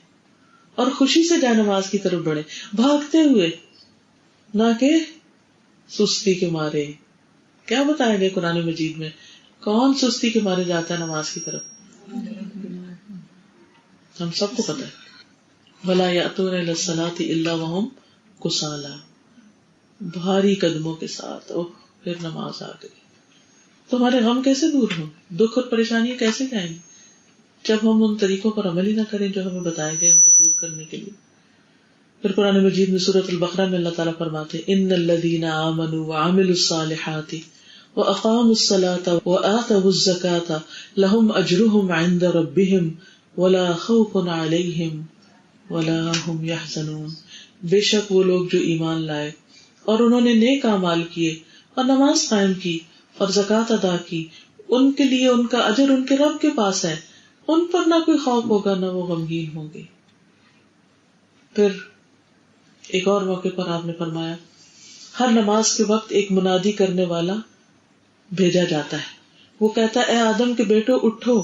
اور خوشی سے جائے نماز کی طرف بڑھے، بھاگتے ہوئے، نہ کہ سستی کے مارے۔ کیا بتایا گیا قرآن مجید میں؟ کون سستی کے مارے جاتا ہے نماز کی طرف؟ ہم سب کو پتا ہے۔ وَلَا يَأْتُونَ إِلَى الصَّلَاةِ إِلَّا وَهُمْ كُسَالَىٰ، بھاری قدموں کے ساتھ۔ اوہ پھر نماز آ گئی۔ تو ہمارے غم کیسے دور ہوں، دکھ اور پریشانیاں کیسے جائیں گی جب ہم ان طریقوں پر عمل ہی نہ کریں جو ہمیں بتائے گئے ان کو دور کرنے کے لیے۔ پھر قرآن مجید میں سورۃ البقرہ میں اللہ تعالیٰ فرماتے ہیں ان الذین آمنوا وعملوا الصالحات واقاموا الصلاة وآتوا الزکاة لهم اجرهم عند ربهم ولا خوف علیہم ولا هم يحزنون۔ بے شک وہ لوگ جو ایمان لائے اور انہوں نے نیک اعمال کیے اور نماز قائم کی اور زکوٰۃ ادا کی، ان کے لیے ان کا اجر ان کے رب کے پاس ہے، ان پر نہ کوئی خوف ہوگا نہ وہ غمگین ہوں گے۔ پھر ایک اور موقع پر آپ نے فرمایا ہر نماز کے وقت ایک منادی کرنے والا بھیجا جاتا ہے، وہ کہتا ہے اے آدم کے بیٹو اٹھو،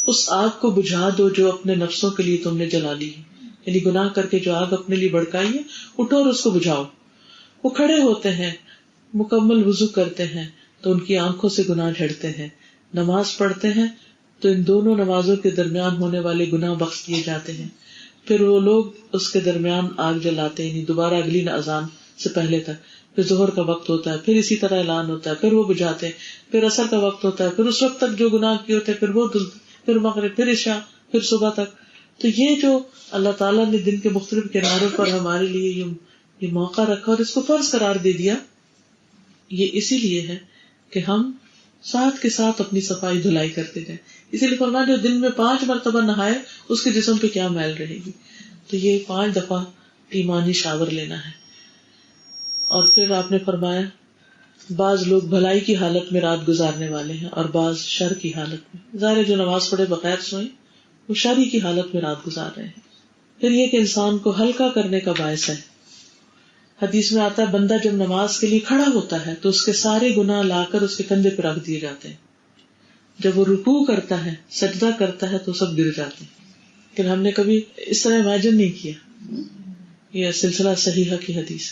اس آگ کو بجھا دو جو اپنے نفسوں کے لیے تم نے جلا لی ہے، یعنی گناہ کر کے جو آگ اپنے لیے بھڑکائی ہے اٹھو اور اس کو بجھاؤ۔ وہ کھڑے ہوتے ہیں، مکمل وضو کرتے ہیں تو ان کی آنکھوں سے گناہ جھڑتے ہیں، نماز پڑھتے ہیں تو ان دونوں نمازوں کے درمیان ہونے والے گناہ بخش دیے جاتے ہیں۔ پھر وہ لوگ اس کے درمیان آگ جلاتے ہیں، یعنی دوبارہ اگلی اذان سے پہلے تک، پھر ظہر کا وقت ہوتا ہے، پھر اسی طرح اعلان ہوتا ہے، پھر وہ بجھاتے ہیں، پھر عصر کا وقت ہوتا ہے، پھر اس وقت تک جو گناہ کیے ہوتے ہیں پھر وہ پھر مغرب، پھر عشاء، پھر صبح تک. تو یہ جو اللہ تعالیٰ نے دن کے مختلف کناروں پر ہمارے لیے یہ موقع رکھا اور اس کو فرض قرار دے دیا، یہ اسی لیے ہے کہ ہم ساتھ کے ساتھ اپنی صفائی دھلائی کرتے جائیں. اسی لیے فرمایا جو دن میں 5 مرتبہ نہائے اس کے جسم پہ کیا میل رہے گی. تو یہ 5 دفعہ ایمانی شاور لینا ہے. اور پھر آپ نے فرمایا بعض لوگ بھلائی کی حالت میں رات گزارنے والے ہیں اور بعض شر کی حالت میں. ظاہر جو نماز پڑھے بغیر سوئے وہ شر کی حالت میں رات گزار رہے ہیں. پھر یہ کہ انسان کو ہلکا کرنے کا باعث ہے. حدیث میں آتا ہے بندہ جب نماز کے لیے کھڑا ہوتا ہے تو اس کے سارے گناہ لا کر اس کے کندھے پہ رکھ دیے جاتے ہیں. جب وہ رکوع کرتا ہے، سجدہ کرتا ہے تو سب گر جاتے ہیں. لیکن ہم نے کبھی اس طرح امیجن نہیں کیا. یہ سلسلہ صحیحہ کی حدیث.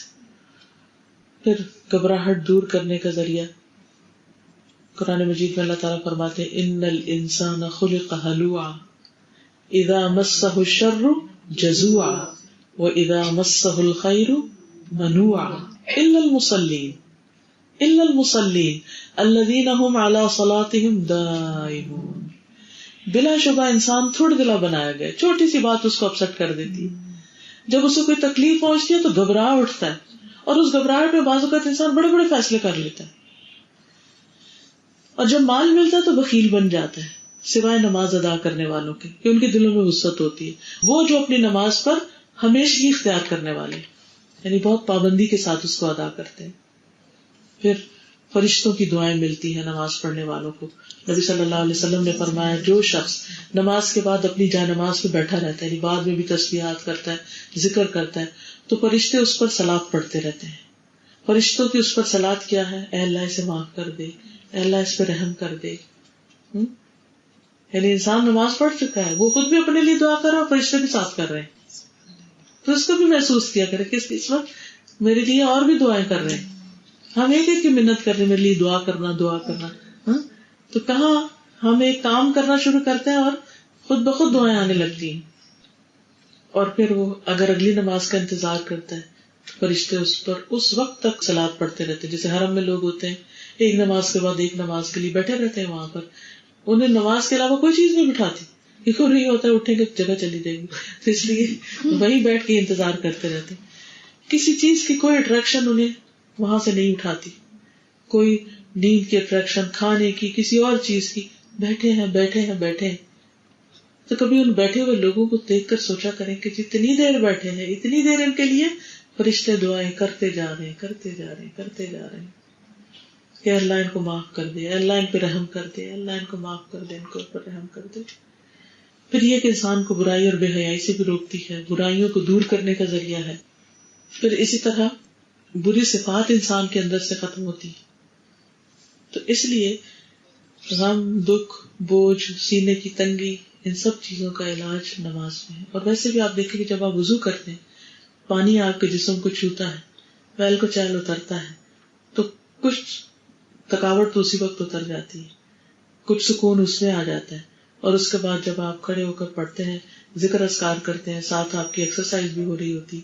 پھر گھبراہٹ دور کرنے کا ذریعہ قرآن مجید میں اللہ تعالیٰ فرماتے ہیں ان الانسان خلق ہلوعا اذا مسہ الشر جزوعا واذا مسہ الخیر منوعا الا المصلین الذین هم علی صلاتهم دائمون. بلا شبہ انسان تھوڑا دلا بنایا گیا، چھوٹی سی بات اس کو اپسٹ کر دیتی ہے. جب اسے کوئی تکلیف پہنچتی ہے تو گھبرا اٹھتا ہے اور اس گھبراہٹ میں بعض اوقات انسان بڑے بڑے فیصلے کر لیتا ہے. اور جب مال ملتا ہے تو بخیل بن جاتا ہے سوائے نماز ادا کرنے والوں کے کہ ان کے دلوں میں وسعت ہوتی ہے. وہ جو اپنی نماز پر ہمیشہ اختیار کرنے والے یعنی بہت پابندی کے ساتھ اس کو ادا کرتے ہیں. پھر فرشتوں کی دعائیں ملتی ہیں نماز پڑھنے والوں کو. نبی صلی اللہ علیہ وسلم نے فرمایا جو شخص نماز کے بعد اپنی جائے نماز پہ بیٹھا رہتا ہے، بعد میں بھی تسبیحات کرتا ہے، ذکر کرتا ہے، تو فرشتے اس پر صلات پڑھتے رہتے ہیں. فرشتوں کی اس پر صلات کیا ہے؟ اے اللہ اسے معاف کر دے، اے اللہ اس پہ رحم کر دے. یعنی انسان نماز پڑھ چکا ہے، وہ خود بھی اپنے لیے دعا کر رہا ہے اور فرشتے بھی ساتھ کر رہے ہیں، تو اس کو بھی محسوس کیا کرے کہ اس وقت میرے لیے اور بھی دعائیں کر رہے ہیں. ہم ایک ایک کی منت کر رہے ہیں میرے لیے دعا کرنا دعا کرنا. تو کہاں ہم ایک کام کرنا شروع کرتے ہیں اور خود بخود دعائیں آنے لگتی ہیں. اور پھر وہ اگر اگلی نماز کا انتظار کرتا ہے تو فرشتے اس پر اس وقت تک صلات پڑھتے رہتے ہیں. جیسے حرم میں لوگ ہوتے ہیں ایک نماز کے بعد ایک نماز کے لیے بیٹھے رہتے ہیں وہاں پر، انہیں نماز کے علاوہ کوئی چیز نہیں بٹھاتی کیونکہ نہیں ہوتا ہے اٹھیں گے جگہ چلی جائے گی، تو اس لیے وہیں بیٹھ کے انتظار کرتے رہتے. کسی چیز کی کوئی اٹریکشن انہیں وہاں سے نہیں اٹھاتی، کوئی نیند کی اٹریکشن، کھانے کی، کسی اور چیز کی. بیٹھے ہیں بیٹھے ہیں بیٹھے ہیں. تو کبھی ان بیٹھے ہوئے لوگوں کو دیکھ کر سوچا کریں کہ جتنی دیر بیٹھے ہیں اتنی دیر ان کے لیے فرشتے دعائیں کرتے جا رہے ہیں کرتے جا رہے ہیں کرتے جا رہے ہیں کہ اللہ ان کو معاف کر دے، اللہ ان پہ رحم کر دے، اللہ ان کو معاف کر دے، ان کو پر رحم کر دے. پھر یہ کہ انسان کو برائی اور بے حیائی سے بھی روکتی ہے، برائیوں کو دور کرنے کا ذریعہ ہے. پھر اسی طرح بری صفات انسان کے اندر سے ختم ہوتی. تو اس لیے غم، دکھ، بوجھ، سینے کی تنگی، ان سب چیزوں کا علاج نماز میں ہے. اور ویسے بھی آپ دیکھیں کہ جب آپ وضو کرتے ہیں پانی آپ کے جسم کو چھوتا ہے، ویل کو چیل اترتا ہے، تو کچھ تھکاوٹ تو اسی وقت اتر جاتی ہے، کچھ سکون اس میں آ جاتا ہے. اور اس کے بعد جب آپ کھڑے ہو کر پڑھتے ہیں، ذکر اذکار کرتے ہیں، ساتھ آپ کی ایکسرسائز بھی ہو رہی ہوتی.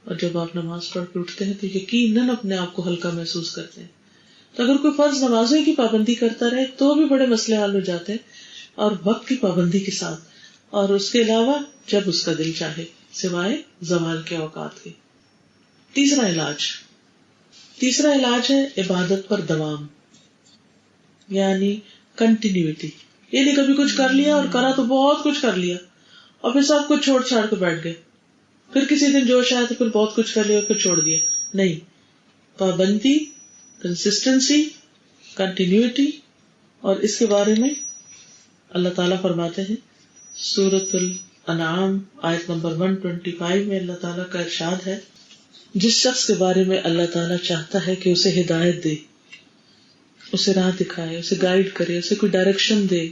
اور جب آپ نماز پڑھ کے اٹھتے ہیں تو یقیناً اپنے آپ کو ہلکا محسوس کرتے ہیں. تو اگر کوئی فرض نمازوں کی پابندی کرتا رہے تو بھی بڑے مسئلے حل ہو جاتے ہیں، اور وقت کی پابندی کے ساتھ، اور اس کے علاوہ جب اس کا دل چاہے سوائے زوال کے اوقات کے. تیسرا علاج ہے عبادت پر دوام، یعنی کنٹینیوٹی. یہ نہیں کبھی کچھ کر لیا اور کرا تو بہت کچھ کر لیا اور پھر سب کچھ چھوڑ چھاڑ کے بیٹھ گئے، پھر کسی دن جوش آیا تو پھر بہت کچھ کر لیا اور پھر چھوڑ دیا. نہیں، پابندی، کنسسٹنسی، کنٹینیوٹی. اور اس کے بارے میں اللہ تعالیٰ فرماتے ہیں سورۃ الانعام آیت نمبر 125 میں اللہ تعالیٰ کا ارشاد ہے جس شخص کے بارے میں اللہ تعالیٰ چاہتا ہے کہ اسے ہدایت دے، اسے راہ دکھائے، اسے گائیڈ کرے، اسے کوئی ڈائریکشن دے،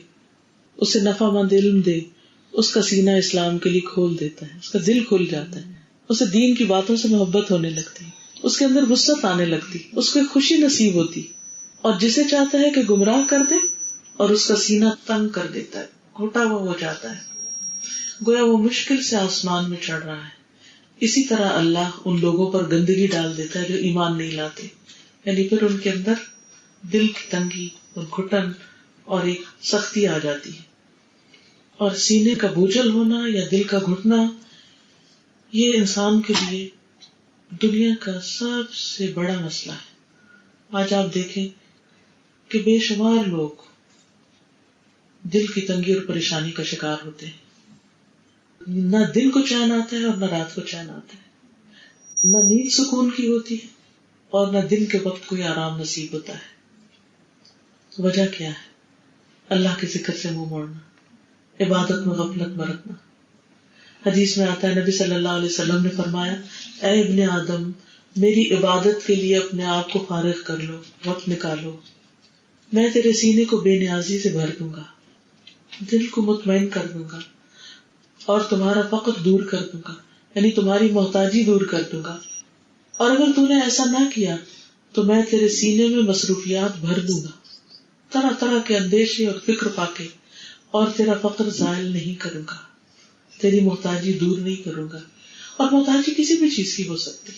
اسے نفع مند علم دے، اس کا سینہ اسلام کے لیے کھول دیتا ہے، اس کا دل کھل جاتا ہے، اسے دین کی باتوں سے محبت ہونے لگتی، اس کے اندر وسعت آنے لگتی، اس کو خوشی نصیب ہوتی. اور جسے چاہتا ہے کہ گمراہ کر دے اور اس کا سینہ تنگ کر دیتا ہے، گھٹا ہوا ہو جاتا ہے، گویا وہ مشکل سے آسمان میں چڑھ رہا ہے، اسی طرح اللہ ان لوگوں پر گندگی ڈال دیتا ہے جو ایمان نہیں لاتے، یعنی پھر ان کے اندر دل کی تنگی اور گھٹن اور ایک سختی آ جاتی ہے. اور سینے کا بوجھل ہونا یا دل کا گھٹنا یہ انسان کے لیے دنیا کا سب سے بڑا مسئلہ ہے. آج آپ دیکھیں کہ بے شمار لوگ دل کی تنگی اور پریشانی کا شکار ہوتے ہیں. نہ دن کو چین آتا ہے اور نہ رات کو چین آتا ہے، نہ نیند سکون کی ہوتی ہے اور نہ دن کے وقت کوئی آرام نصیب ہوتا ہے. وجہ کیا ہے؟ اللہ کے ذکر سے منہ موڑنا، عبادت میں غفلت برتنا. حدیث میں آتا ہے نبی صلی اللہ علیہ وسلم نے فرمایا، اے ابن آدم، میری عبادت کے لیے اپنے آپ کو فارغ کر لو، وقت نکالو، میں تیرے سینے کو بے نیازی سے بھر دوں گا، دل کو مطمئن کر دوں گا اور تمہارا فقر دور کر دوں گا، یعنی تمہاری محتاجی دور کر دوں گا. اور اگر تو نے ایسا نہ کیا تو میں تیرے سینے میں مصروفیات بھر دوں گا، طرح طرح کے اندیشے اور فکر پا کے، اور تیرا فقر زائل نہیں کروں گا، تیری محتاجی دور نہیں کروں گا. اور محتاجی کسی بھی چیز کی ہو سکتی.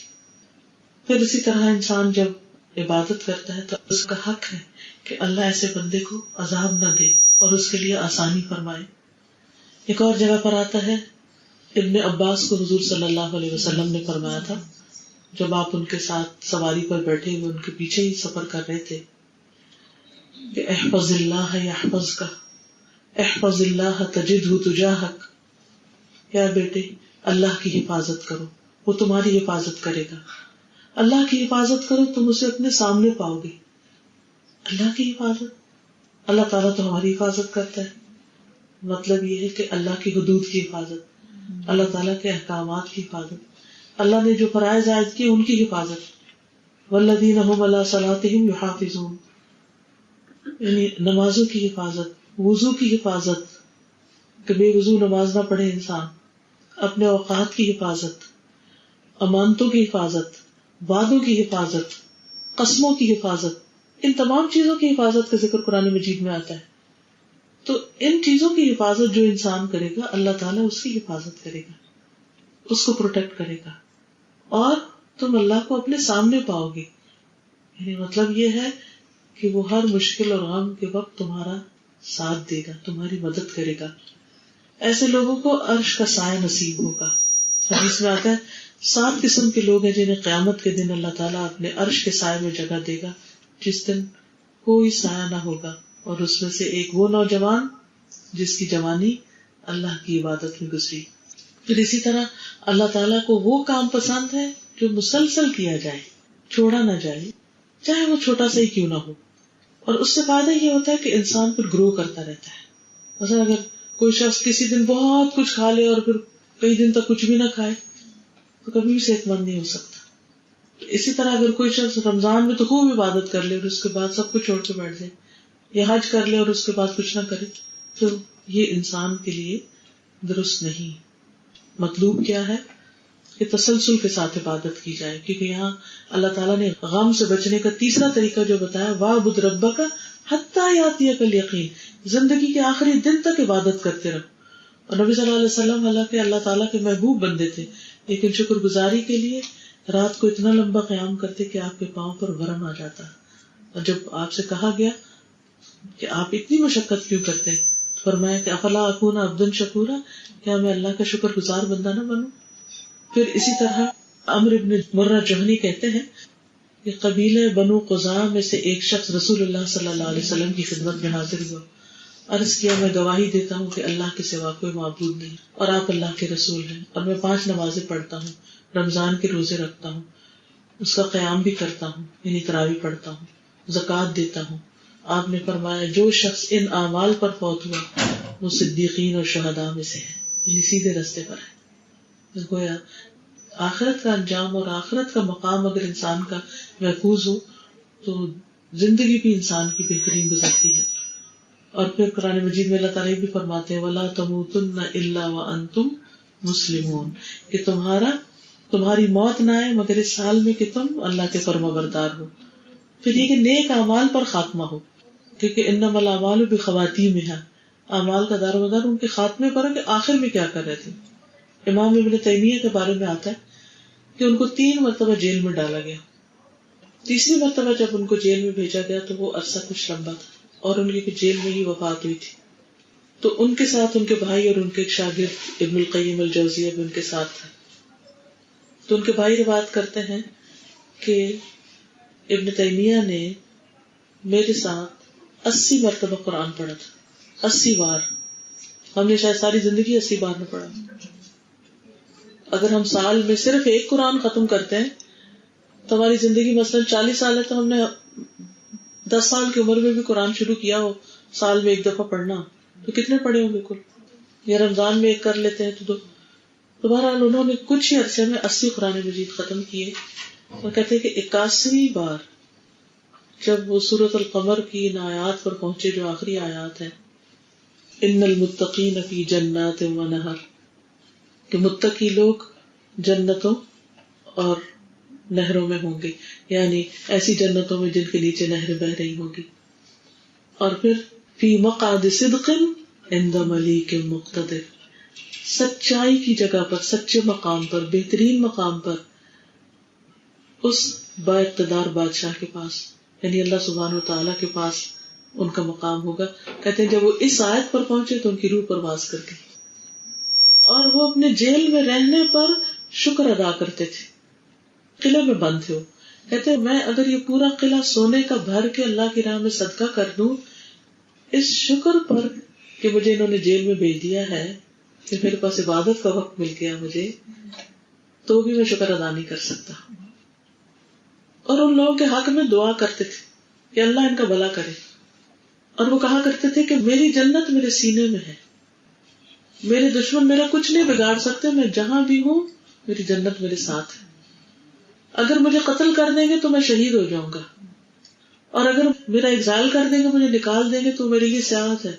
پھر اسی طرح انسان جب عبادت کرتا ہے تو اس کا حق ہے کہ اللہ ایسے بندے کو عذاب نہ دے اور اس کے لیے آسانی فرمائے. ایک اور جگہ پر آتا ہے، ابن عباس کو حضور صلی اللہ علیہ وسلم نے فرمایا تھا جب آپ ان کے ساتھ سواری پر بیٹھے ہوئے ان کے پیچھے ہی سفر کر رہے تھے کہ احفظ اللہ یحفظک، احفظ اللہ تجدہ تجاہک. کیا بیٹے، اللہ کی حفاظت کرو، وہ تمہاری حفاظت کرے گا. اللہ کی حفاظت کرو، تم اسے اپنے سامنے پاؤ گے. اللہ کی حفاظت، اللہ تعالیٰ تو ہماری حفاظت کرتا ہے. مطلب یہ ہے کہ اللہ کی حدود کی حفاظت، اللہ تعالیٰ کے احکامات کی حفاظت، اللہ نے جو فرائض عائد کیے ان کی حفاظت. والذین هم علی صلاتهم یحافظون، یعنی نمازوں کی حفاظت، وضو کی حفاظت کہ بے وضو نماز نہ پڑھے انسان، اپنے اوقات کی حفاظت، امانتوں کی حفاظت، وعدوں کی حفاظت، قسموں کی حفاظت. ان تمام چیزوں کی حفاظت کا ذکر قرآن مجید میں آتا ہے. تو ان چیزوں کی حفاظت جو انسان کرے گا اللہ تعالیٰ اس کی حفاظت کرے گا، اس کو پروٹیکٹ کرے گا اور تم اللہ کو اپنے سامنے پاؤ گے. یعنی مطلب یہ ہے کہ وہ ہر مشکل اور غم کے وقت تمہارا ساتھ دے گا، تمہاری مدد کرے گا. ایسے لوگوں کو عرش کا سایہ نصیب ہوگا. حدیث میں آتا ہے 7 قسم کے لوگ ہیں جنہیں قیامت کے دن اللہ تعالیٰ اپنے عرش کے سائے میں جگہ دے گا جس دن کوئی سایہ نہ ہوگا. اور اس میں سے ایک وہ نوجوان جس کی جوانی اللہ کی عبادت میں گزری. پھر اسی طرح اللہ تعالیٰ کو وہ کام پسند ہے جو مسلسل کیا جائے، چھوڑا نہ جائے، چاہے وہ چھوٹا سا ہی کیوں نہ ہو. اور اس سے فائدہ یہ ہوتا ہے کہ انسان پھر گرو کرتا رہتا ہے. مثلا اگر کوئی شخص کسی دن بہت کچھ کھا لے اور پھر کئی دن تک کچھ بھی نہ کھائے تو کبھی بھی صحت مند نہیں ہو سکتا. اسی طرح اگر کوئی شخص رمضان میں تو خوب عبادت کر لے اور اس کے بعد سب کچھ چھوڑ کے بیٹھ جائے، یا حج کر لے اور اس کے بعد کچھ نہ کرے، تو یہ انسان کے لیے درست نہیں. مطلوب کیا ہے کہ تسلسل کے ساتھ عبادت کی جائے. کیونکہ یہاں اللہ تعالیٰ نے غم سے بچنے کا تیسرا طریقہ جو بتایا، وَاعْبُدْ رَبَّكَ حَتَّىٰ يَأْتِيَكَ الْيَقِينُ، زندگی کے آخری دن تک عبادت کرتے رہو. اور نبی صلی اللہ علیہ وسلم حالانکہ اللہ تعالیٰ کے محبوب بندے تھے، لیکن شکر گزاری کے لیے رات کو اتنا لمبا قیام کرتے کہ آپ کے پاؤں پر ورم آ جاتا. اور جب آپ سے کہا گیا کہ آپ اتنی مشقت کیوں کرتے ہیں، فرمایا کہ افلا اکون عبدا شکورا، کیا میں اللہ کا شکر گزار بندہ نہ بنوں. پھر اسی طرح عمرو بن مرہ جوہنی کہتے ہیں کہ قبیلہ بنو قزاع میں سے ایک شخص رسول اللہ صلی اللہ علیہ وسلم کی خدمت میں حاضر ہوا. عرض کیا، میں گواہی دیتا ہوں کہ اللہ کے سوا کوئی معبود نہیں اور آپ اللہ کے رسول ہیں، اور میں 5 نمازیں پڑھتا ہوں، رمضان کے روزے رکھتا ہوں، اس کا قیام بھی کرتا ہوں، یعنی تراویح پڑھتا ہوں، زکوٰۃ دیتا ہوں. آپ نے فرمایا جو شخص ان اعمال پر فوت ہوا وہ صدیقین اور شہداء میں سے ہے، یعنی سیدھے راستے پر ہے. گویا آخرت کا انجام اور آخرت کا مقام اگر انسان کا محفوظ ہو تو زندگی بھی انسان کی بہترین گزرتی ہے. اور پھر قرآن مجید میں اللہ تعالیٰ بھی فرماتے ہیں وَلَا تَمُوتُنَّ إِلَّا وَأَنْتُمْ مُسْلِمُونَ، کہ تمہاری موت نہ آئے مگر اس حال میں کہ تم اللہ کے فرما بردار ہو. پھر یہ کہ نیک اعمال پر خاتمہ ہو، کیونکہ انما الاعمال بخواتیمہا، اعمال کا دار و مدار ان کے خاتمے پر ہے کہ آخر میں کیا کر رہے تھے. امام ابن تیمیہ کے بارے میں آتا ہے کہ ان کو 3 مرتبہ جیل میں ڈالا گیا. تیسری مرتبہ جب ان کو جیل میں بھیجا گیا تو وہ عرصہ کچھ لمبا تھا اور ان کی جیل میں ہی وفات ہوئی تھی. تو ان کے ساتھ ان کے بھائی اور ان کے ایک شاگرد ابن القیم الجوزیہ بھی ان کے ساتھ تھا. تو ان کے بھائی روایت کرتے ہیں کہ ابن تیمیہ نے میرے ساتھ 80 مرتبہ قرآن پڑھا تھا. 80 بار. ہم نے شاید ساری زندگی 80 بار میں پڑھا. اگر ہم سال میں صرف ایک قرآن ختم کرتے ہیں تو ہماری زندگی مثلاً 40 سال ہے تو ہم نے 10 سال کی عمر میں بھی قرآن شروع کیا ہو سال میں ایک دفعہ پڑھنا تو کتنے پڑھے ہوں بالکل. یا رمضان میں ایک کر لیتے ہیں تو بہرحال انہوں نے کچھ ہی عرصے میں 80 قرآن مجید ختم کیے. اور کہتے ہیں کہ 81ویں بار جب وہ سورۃ القمر کی ان آیات پر پہنچے جو آخری آیات ہیں، ان المتقین فی جنات و نہر، کہ متقی لوگ جنتوں اور نہروں میں ہوں گے، یعنی ایسی جنتوں میں جن کے نیچے نہریں بہ رہی ہوں گی. اور پھر فی مقعد صدق عند ملیک مقتدر، سچائی کی جگہ پر، سچے مقام پر، بہترین مقام پر، اس با اقتدار بادشاہ کے پاس، یعنی اللہ سبحانہ و تعالیٰ کے پاس ان کا مقام ہوگا. کہتے ہیں جب وہ اس آیت پر پہنچے تو ان کی روح پرواز کر گئی اور وہ اپنے جیل میں رہنے پر شکر ادا کرتے تھے. قلعے میں بند تھے وہ. کہتے ہیں میں اگر یہ پورا قلعہ سونے کا بھر کے اللہ کی راہ میں صدقہ کر دوں اس شکر پر کہ مجھے انہوں نے جیل میں بھیج دیا ہے، کہ میرے پاس عبادت کا وقت مل گیا مجھے، تو بھی میں شکر ادا نہیں کر سکتا. اور ان لوگوں کے حق میں دعا کرتے تھے کہ اللہ ان کا بھلا کرے. اور وہ کہا کرتے تھے کہ میری جنت میرے سینے میں ہے، میرے دشمن میرا کچھ نہیں بگاڑ سکتے، میں جہاں بھی ہوں میری جنت میرے ساتھ ہے. اگر مجھے قتل کر دیں گے تو میں شہید ہو جاؤں گا، اور اگر میرا ایگزائل کر دیں گے، مجھے نکال دیں گے تو میرے لیے سیاحت ہے،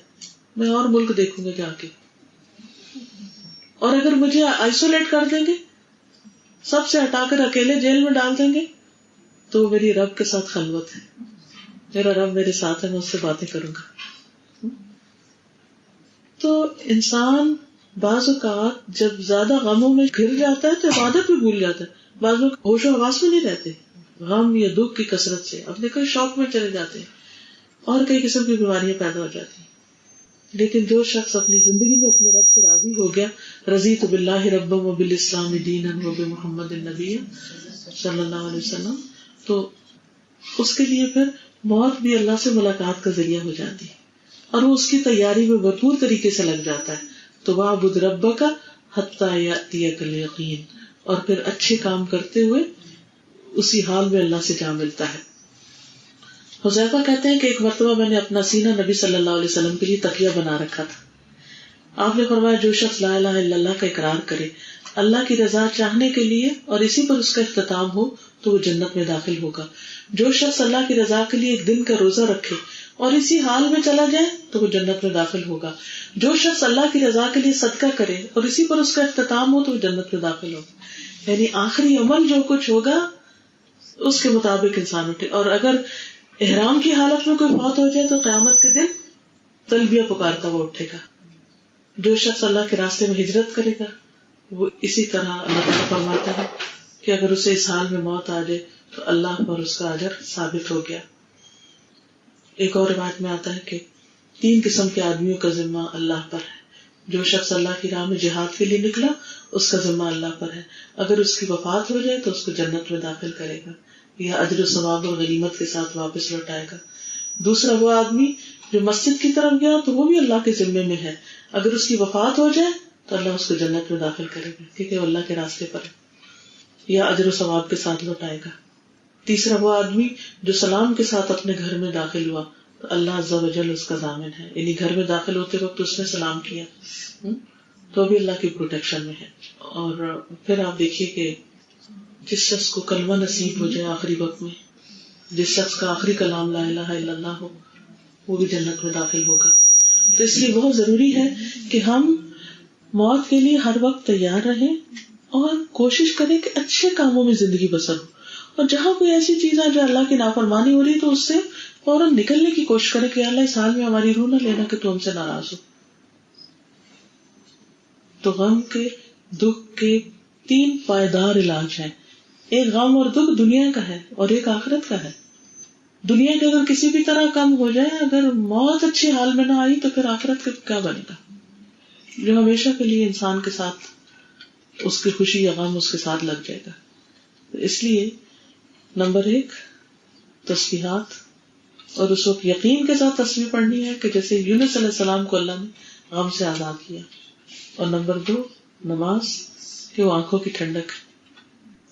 میں اور ملک دیکھوں گا جا کے. اور اگر مجھے آئسولیٹ کر دیں گے، سب سے ہٹا کر اکیلے جیل میں ڈال دیں گے، تو وہ میری رب کے ساتھ خلوت ہے، میرا رب میرے ساتھ ہے، میں اس سے باتیں کروں گا. تو انسان بعض اوقات جب زیادہ غموں میں گھر جاتا ہے تو عبادت بھی بھول جاتا ہے. بعض لوگ ہوش و حواس میں نہیں رہتے، غم یا دکھ کی کثرت سے اپنے کوئی شوق میں چلے جاتے ہیں اور کئی قسم کی بیماریاں پیدا ہو جاتی ہیں. لیکن جو شخص اپنی زندگی میں اپنے رب سے راضی ہو گیا، رضیت باللہ ربا وبالاسلام دینا وبمحمد النبی صلی اللہ علیہ وسلم، تو اس کے لیے پھر موت بھی اللہ سے ملاقات کا ذریعہ ہو جاتی ہے اور وہ اس کی تیاری میں بھرپور طریقے سے لگ جاتا ہے. تو وَاعْبُدْ رَبَّكَ حَتَّىٰ يَأْتِيَكَ الْيَقِينُ، اور پھر اچھے کام کرتے ہوئے اسی حال میں اللہ سے جا ملتا ہے. حذیفہ کہتے ہیں کہ ایک مرتبہ میں نے اپنا سینہ نبی صلی اللہ علیہ وسلم کے لیے تکیہ بنا رکھا تھا. آپ نے فرمایا جو شخص لا الہ الا اللہ کا اقرار کرے اللہ کی رضا چاہنے کے لیے اور اسی پر اس کا اختتام ہو تو وہ جنت میں داخل ہوگا. جو شخص اللہ کی رضا کے لیے ایک دن کا روزہ رکھے اور اسی حال میں چلا جائے تو وہ جنت میں داخل ہوگا. جو شخص اللہ کی رضا کے لیے صدقہ کرے اور اسی پر اس کا اختتام ہو تو وہ جنت میں داخل ہوگا. یعنی آخری عمل جو کچھ ہوگا اس کے مطابق انسان اٹھے. اور اگر احرام کی حالت میں کوئی موت ہو جائے تو قیامت کے دن تلبیہ پکارتا وہ اٹھے گا. جو شخص اللہ کے راستے میں ہجرت کرے گا وہ اسی طرح اللہ تعالیٰ فرماتا ہے کہ اگر اسے اس حال میں موت آ جائے تو اللہ پر اس کا اجر ثابت ہو گیا. ایک اور روایت میں آتا ہے کہ 3 قسم کے آدمیوں کا ذمہ اللہ پر ہے. جو شخص اللہ کی راہ میں جہاد کے لیے نکلا اس کا ذمہ اللہ پر ہے، اگر اس کی وفات ہو جائے تو اس کو جنت میں داخل کرے گا یا اجر و ثواب اور غنیمت کے ساتھ واپس لوٹائے گا. دوسرا وہ آدمی جو مسجد کی طرف گیا تو وہ بھی اللہ کے ذمے میں ہے، اگر اس کی وفات ہو جائے تو اللہ اس کو جنت میں داخل کرے گا کیونکہ وہ اللہ کے راستے پر ہے یا اجر و ثواب کے ساتھ لوٹائے گا. تیسرا وہ آدمی جو سلام کے ساتھ اپنے گھر میں داخل ہوا تو اللہ عز و جل اس کا ضامن ہے، یعنی گھر میں داخل ہوتے وقت اس نے سلام کیا تو بھی اللہ کی پروٹیکشن میں ہے. اور پھر آپ دیکھیے کہ جس شخص کو کلمہ نصیب ہو جائے آخری وقت میں، جس شخص کا آخری کلام لا الہ الا اللہ ہو وہ بھی جنت میں داخل ہوگا. تو اس لیے بہت ضروری ہے کہ ہم موت کے لیے ہر وقت تیار رہیں اور کوشش کریں کہ اچھے کاموں میں زندگی بسر ہو، اور جہاں کوئی ایسی چیز ہے جو اللہ کی نافرمانی ہو رہی تو اس سے فوراً نکلنے کی کوشش کریں کہ اللہ اس حال میں ہماری روح نہ لینا کہ تو ہم سے ناراض ہو. تو غم کے دکھ کے 3 پائیدار علاج ہیں. ایک غم اور دکھ دنیا کا ہے اور ایک آخرت کا ہے. دنیا کے اگر کسی بھی طرح کم ہو جائے، اگر موت اچھی حال میں نہ آئی تو پھر آخرت کا کیا بنے گا، جو ہمیشہ کے لیے انسان کے ساتھ اس کی خوشی یا غم اس کے ساتھ لگ جائے گا. تو اس لیے نمبر 1 تسبیحات، اور اس وقت یقین کے ساتھ تسبیح پڑھنی ہے کہ جیسے یونس علیہ السلام کو اللہ نے غم سے آزاد کیا. اور نمبر 2 نماز کہ وہ آنکھوں کی ٹھنڈک.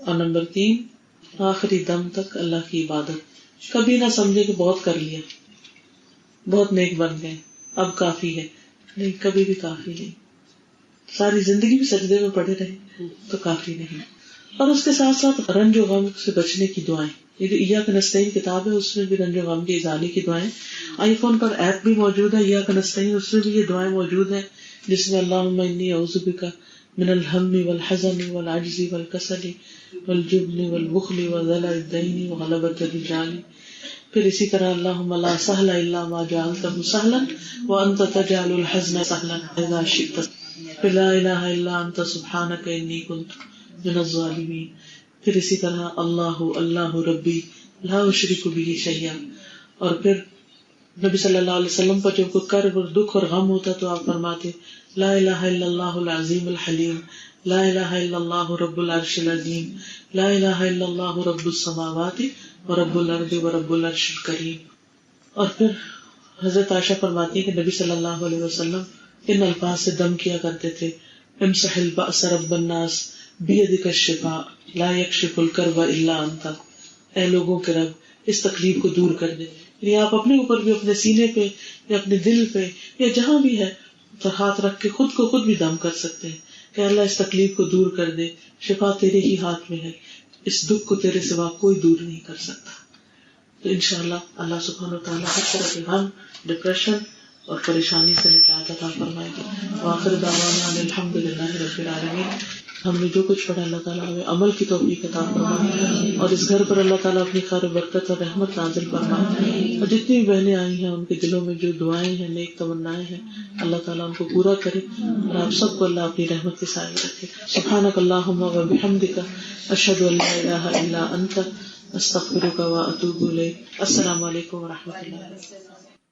اور نمبر 3 آخری دم تک اللہ کی عبادت. کبھی نہ سمجھے کہ بہت کر لیا، بہت نیک بن گئے، اب کافی ہے. نہیں، کبھی بھی کافی نہیں. ساری زندگی بھی سجدے میں پڑے رہے تو کافی نہیں. اور اس کے ساتھ ساتھ رنج و غم سے بچنے کی دعائیں. یہ جو ایاک نستعین کتاب ہے اس میں بھی رنج و غم کی ازالے کی دعائیں. آئی فون پر ایپ بھی موجود ہے ایاک نستعین، اس میں بھی یہ دعائیں موجود ہیں جس میں اللہم انی اعوذ بک من الہم والحزن والعجز والکسل والجبن والبخل وذلع الدین وغلبۃ الرجال. پھر اسی طرح اللہم لا سہل الا ما جعلتہ سہلا وانت تجعل الحزن سہلا اذا شئت. پھر لا الہ الا انت سبحانک انی کنت من الظالمین. پھر اسی طرح اللہ اللہ ربی لا اشرک بہ شیئا. اور پھر نبی صلی اللہ علیہ وسلم پر جب کوئی کرب اور دکھ اور غم ہوتا تو آپ فرماتے لا الہ الا اللہ العظیم الحلیم، لا الہ الا اللہ رب العرش العظیم، لا الہ الا اللہ رب السماوات ورب الارض ورب العرش الکریم. اور پھر حضرت عائشہ فرماتی ہے کہ نبی صلی اللہ علیہ وسلم ان الفاظ سے دم کیا کرتے تھے امسح البأس رب الناس بیدک الشفاء لا یکشف الکرب الا انت. اے لوگوں کے رب اس تکلیف کو دور کر دے. یعنی آپ اپنے اوپر بھی، اپنے سینے پہ یا اپنے دل پہ یا جہاں بھی ہے تو ہاتھ رکھ کے خود کو خود بھی دم کر سکتے ہیں کہ اللہ اس تکلیف کو دور کر دے، شفا تیرے ہی ہاتھ میں ہے، اس دکھ کو تیرے سوا کوئی دور نہیں کر سکتا. تو انشاءاللہ اللہ سبحانہ وتعالیٰ ہر طرح کے غم، ڈپریشن اور پریشانی سے نجات عطا فرمائے گی. وآخر دعوانا ان الحمد للہ رب العالمین. ہم نے جو کچھ پڑھا اللہ تعالیٰ ہمیں عمل کی توفیق عطا فرمائے اور اس گھر پر اللہ تعالیٰ اپنی خیر و برکت اور رحمت نازل فرمائے. اور جتنی بھی بہنیں آئی ہیں ان کے دلوں میں جو دعائیں ہیں، نیک تمنائیں ہیں، اللہ تعالیٰ ان کو پورا کرے اور آپ سب کو اللہ اپنی رحمت کے سائے میں رکھے. سبحانک اللہم و بحمدک اشہد ان لا الہ الا انت استغفرک و اتوب الیک. السلام علیکم و رحمۃ اللہ.